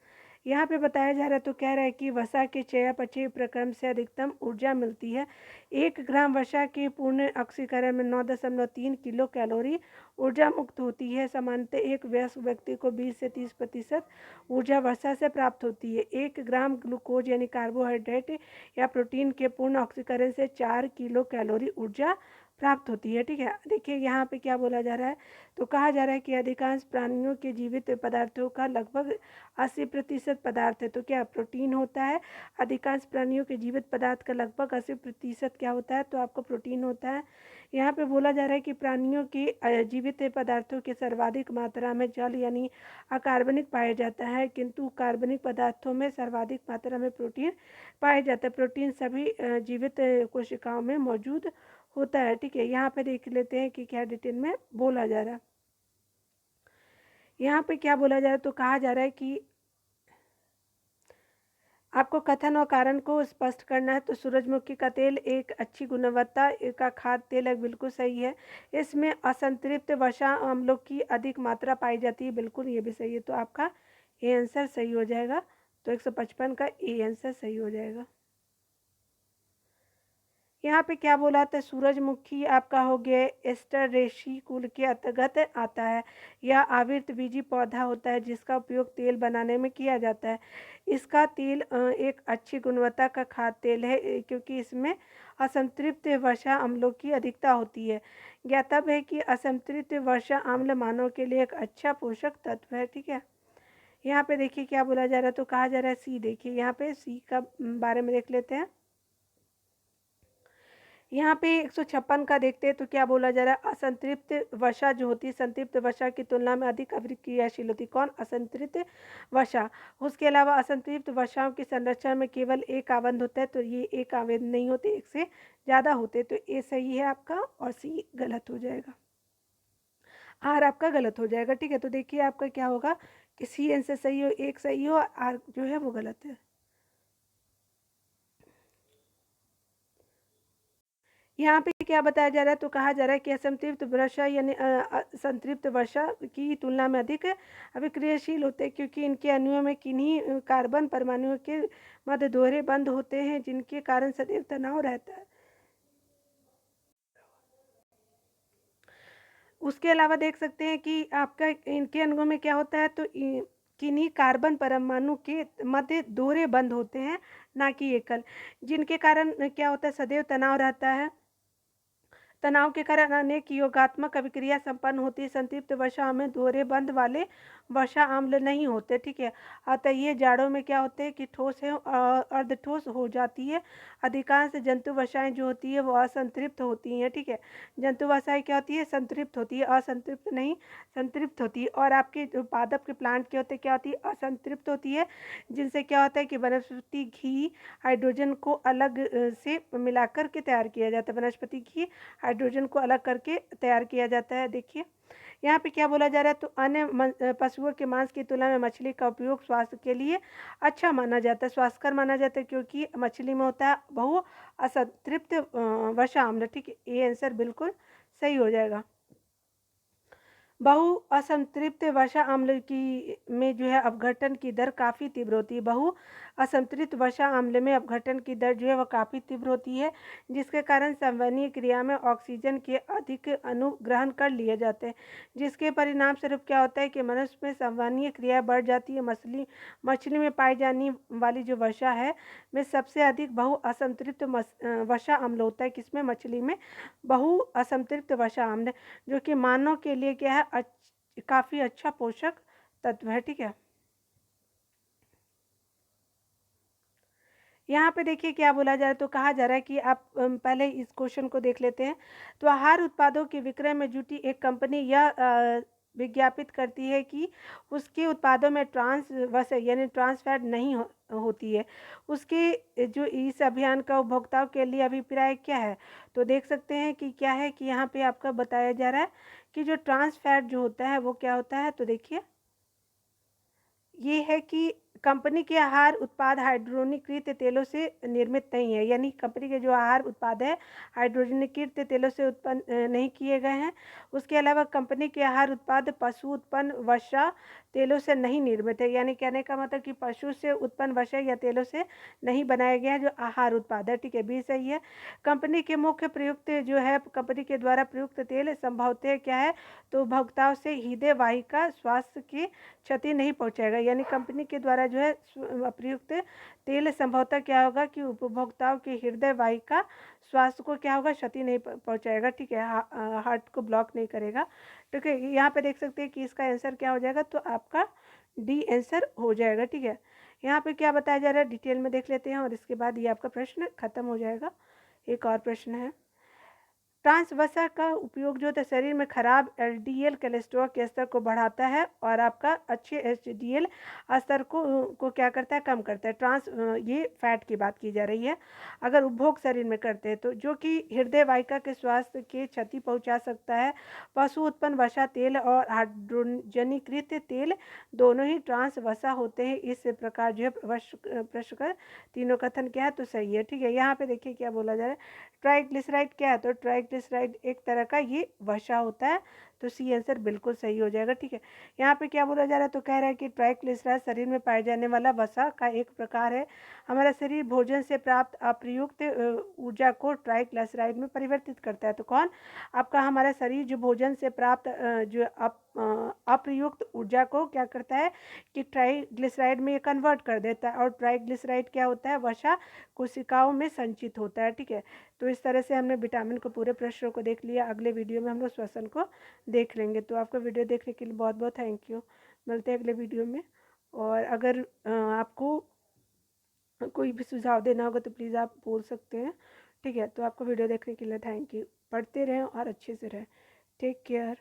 Speaker 1: यहाँ पे बताया जा रहा है, तो कह रहा है कि वसा के चयापचय प्रक्रम से अधिकतम ऊर्जा मिलती है। 1 ग्राम वसा के पूर्ण ऑक्सीकरण में 9.3 किलो कैलोरी ऊर्जा मुक्त होती है। सामान्यतः एक वयस्क व्यक्ति को 20 से 30% ऊर्जा वसा से प्राप्त होती है। 1 ग्राम ग्लूकोज यानी कार्बोहाइड्रेट या प्रोटीन के पूर्ण ऑक्सीकरण से 4 किलो कैलोरी ऊर्जा प्राप्त होती है। ठीक है, देखिए यहाँ पे क्या बोला जा रहा है, तो कहा जा रहा है कि अधिकांश प्राणियों के जीवित पदार्थों का लगभग 80% पदार्थ है, तो क्या प्रोटीन होता है। अधिकांश प्राणियों के जीवित पदार्थ का लगभग 80% क्या होता है, तो आपको प्रोटीन होता है। यहाँ पे बोला जा रहा है कि प्राणियों के जीवित पदार्थों की सर्वाधिक मात्रा में जल यानी अकार्बनिक पाया जाता है, किंतु कार्बनिक पदार्थों में सर्वाधिक मात्रा में प्रोटीन पाया जाता है। प्रोटीन सभी जीवित कोशिकाओं में मौजूद होता है। ठीक है, यहाँ पे देख लेते हैं कि क्या डिटेल में बोला जा रहा है। यहाँ पे क्या बोला जा रहा है, तो कहा जा रहा है कि आपको कथन और कारण को स्पष्ट करना है। तो सूरजमुखी का तेल एक अच्छी गुणवत्ता का खाद्य तेल है, बिल्कुल सही है। इसमें असंतृप्त वसा अम्लों की अधिक मात्रा पाई जाती है, बिल्कुल ये भी सही है। तो आपका ए आंसर सही हो जाएगा। तो 155 का ए आंसर सही हो जाएगा। यहाँ पे क्या बोला था, सूरजमुखी आपका हो गया एस्टरेशी कुल के अंतर्गत आता है। यह आवृत बीजी पौधा होता है जिसका उपयोग तेल बनाने में किया जाता है। इसका तेल एक अच्छी गुणवत्ता का खाद्य तेल है क्योंकि इसमें असंतृप्त वर्षा अम्लों की अधिकता होती है। ज्ञातव्य है कि असंतृप्त वर्षा अम्ल मानव के लिए एक अच्छा पोषक तत्व है। ठीक है, यहाँ पे देखिए क्या बोला जा रहा है, तो कहा जा रहा है सी। देखिए यहाँ पे सी का बारे में देख लेते हैं। यहाँ पे 156 का देखते हैं, तो क्या बोला जा रहा है, असंतृप्त वसा जो होती है संतृप्त वसा की तुलना में अधिक अभिक्रियाशील होती है। कौन, असंतृप्त वसा। उसके अलावा असंतृप्त वसाओं की संरचना में केवल एक आबंध होता है, तो ये एक आवेद नहीं होते, एक से ज़्यादा होते। तो ए सही है आपका और सी गलत हो जाएगा, आर आपका गलत हो जाएगा। ठीक है, तो देखिए आपका क्या होगा कि सी आंसर सही हो, एक सही हो, आर जो है वो गलत है। यहाँ पे क्या बताया जा रहा है, तो कहा जा रहा है कि असंतृप्त वसा यानी संतृप्त वसा की तुलना में अधिक अभिक्रियाशील होते हैं, क्योंकि इनके अणुओं में किन्हीं कार्बन परमाणुओं के मध्य दोहरे बंध होते हैं, जिनके कारण सदैव तनाव रहता है। उसके अलावा देख सकते हैं कि आपका इनके अणुओं में क्या होता है, तो किन्हीं कार्बन परमाणु के मध्य दोहरे बंध होते हैं, ना कि एकल, जिनके कारण क्या होता है, सदैव तनाव रहता है। तनाव के कारण अनेक योगात्मक अभिक्रिया संपन्न होती है। संतृप्त वसा में दोहरे बंध वाले वसा अम्ल नहीं होते, ठीक है। अतः ये जाड़ों में क्या होते हैं कि ठोस है अर्धठोस हो जाती है। अधिकांश जंतु वसाएं जो होती है वो असंतृप्त होती हैं, ठीक है। जंतु वसाएं क्या होती है, संतृप्त होती है, असंतृप्त नहीं, संतृप्त होती है। और आपके जो पादप के प्लांट क्या होते हैं, क्या होती है, असंतृप्त होती है, जिनसे क्या होता है कि वनस्पति घी हाइड्रोजन को अलग से मिलाकर के तैयार किया जाता है। वनस्पति घी हाइड्रोजन को अलग करके तैयार किया जाता है। देखिए यहाँ पे क्या बोला जा रहा है, तो अन्य पशुओं के मांस की तुलना में मछली का उपयोग स्वास्थ्य के लिए अच्छा माना जाता है, स्वास्थ्यकर माना जाता है, क्योंकि मछली में होता है बहु असंतृप्त वसा अम्ल, ठीक है। ये आंसर बिल्कुल सही हो जाएगा। बहु असंतृप्त वसा अम्ल की में जो है अपघटन की दर काफ़ी तीव्र होती है। बहु असंतृप्त वसा अम्ल में अपघटन की दर जो है वह काफ़ी तीव्र होती है, जिसके कारण संवहनीय क्रिया में ऑक्सीजन के अधिक अणु ग्रहण कर लिए जाते हैं, जिसके परिणाम स्वरूप क्या होता है कि मनुष्य में संवहनीय क्रिया बढ़ जाती है। मछली में पाई जाने वाली जो वसा है में सबसे अधिक बहु असंतृप्त वसा अम्ल होता है। किसमें, मछली में बहु असंतृप्त वसा अम्ल, जो कि मानव के लिए क्या है, काफ़ी अच्छा पोषक तत्व है, ठीक है। यहाँ पे देखिए क्या बोला जा रहा है, तो कहा जा रहा है कि आप पहले इस क्वेश्चन को देख लेते हैं। तो आहार उत्पादों के विक्रय में जुटी एक कंपनी यह विज्ञापित करती है कि उसके उत्पादों में ट्रांस वसा यानी ट्रांस फैट नहीं होती है। उसके जो इस अभियान का उपभोक्ताओं के लिए अभिप्राय क्या है, तो देख सकते हैं कि क्या है कि यहाँ पे आपका बताया जा रहा है कि जो ट्रांस फैट जो होता है वो क्या होता है, तो देखिए ये है कि कंपनी के आहार उत्पाद हाइड्रोजनीकृत तेलों से निर्मित नहीं है, यानी कंपनी के जो आहार उत्पाद है हाइड्रोजनीकृत तेलों से उत्पन्न नहीं किए गए हैं। उसके अलावा कंपनी के आहार उत्पाद पशु उत्पन्न वसा तेलों से नहीं निर्मित है, यानी कहने का मतलब कि पशु से उत्पन्न वसा या तेलों से नहीं बनाया गया है जो आहार उत्पाद है, ठीक है। बी सही है। कंपनी के मुख्य प्रयुक्त जो है, कंपनी के द्वारा प्रयुक्त तेल संभवतः क्या है, तो उपभोक्ताओं से हृदय वाहिका स्वास्थ्य की क्षति नहीं पहुंचाएगा, यानी कंपनी के द्वारा जो है प्रयुक्त तेल संभवतः क्या होगा कि उपभोक्ताओं के हृदय वाहिका स्वास्थ्य को क्या होगा, क्षति नहीं पहुंचाएगा, ठीक है। हार्ट को ब्लॉक नहीं करेगा, ठीक है। यहाँ पे देख सकते हैं कि इसका आंसर क्या हो जाएगा, तो आपका डी आंसर हो जाएगा, ठीक है। यहाँ पे क्या बताया जा रहा है डिटेल में देख लेते हैं और इसके बाद ये आपका प्रश्न खत्म हो जाएगा। एक और प्रश्न है, ट्रांस वसा का उपयोग जो है शरीर में खराब एलडीएल कोलेस्ट्रॉल के स्तर को बढ़ाता है और आपका अच्छे एचडीएल स्तर को क्या करता है, कम करता है। ट्रांस ये फैट की बात की जा रही है, अगर उपभोग शरीर में करते हैं तो जो कि हृदय वाहिका के स्वास्थ्य के क्षति पहुंचा सकता है। पशु उत्पन्न वसा तेल और हाइड्रोजनीकृत तेल दोनों ही ट्रांस वसा होते हैं। इस प्रकार जो है प्रश्न कर तीनों कथन क्या है, तो सही है, ठीक है। यहाँ पे देखिए क्या बोला जा रहा है, ट्राइग्लिसराइड क्या है, तो ट्राइग्लिसराइड एक तरह का ये वसा होता है, तो सी आंसर बिल्कुल सही हो जाएगा, ठीक है। यहाँ पे क्या बोला जा रहा है, तो कह रहा है कि ट्राइग्लिसराइड शरीर में पाए जाने वाला वसा का एक प्रकार है। हमारा शरीर भोजन से प्राप्त अप्रयुक्त ऊर्जा को ट्राइग्लिसराइड में परिवर्तित करता है। तो कौन, आपका हमारा शरीर जो भोजन से प्राप्त जो अप्रयुक्त ऊर्जा को क्या करता है कि ट्राइग्लिसराइड में कन्वर्ट कर देता है, और ट्राइग्लिसराइड क्या होता है, वसा कोशिकाओं में संचित होता है, ठीक है। तो इस तरह से हमने विटामिन को पूरे प्रश्नों को देख लिया। अगले वीडियो में हम लोग श्वसन को देख लेंगे। तो आपका वीडियो देखने के लिए बहुत बहुत थैंक यू। मिलते हैं अगले वीडियो में। और अगर आपको कोई भी सुझाव देना होगा तो प्लीज़ आप बोल सकते हैं, ठीक है। तो आपको वीडियो देखने के लिए थैंक यू। पढ़ते रहें और अच्छे से रहें। Take care.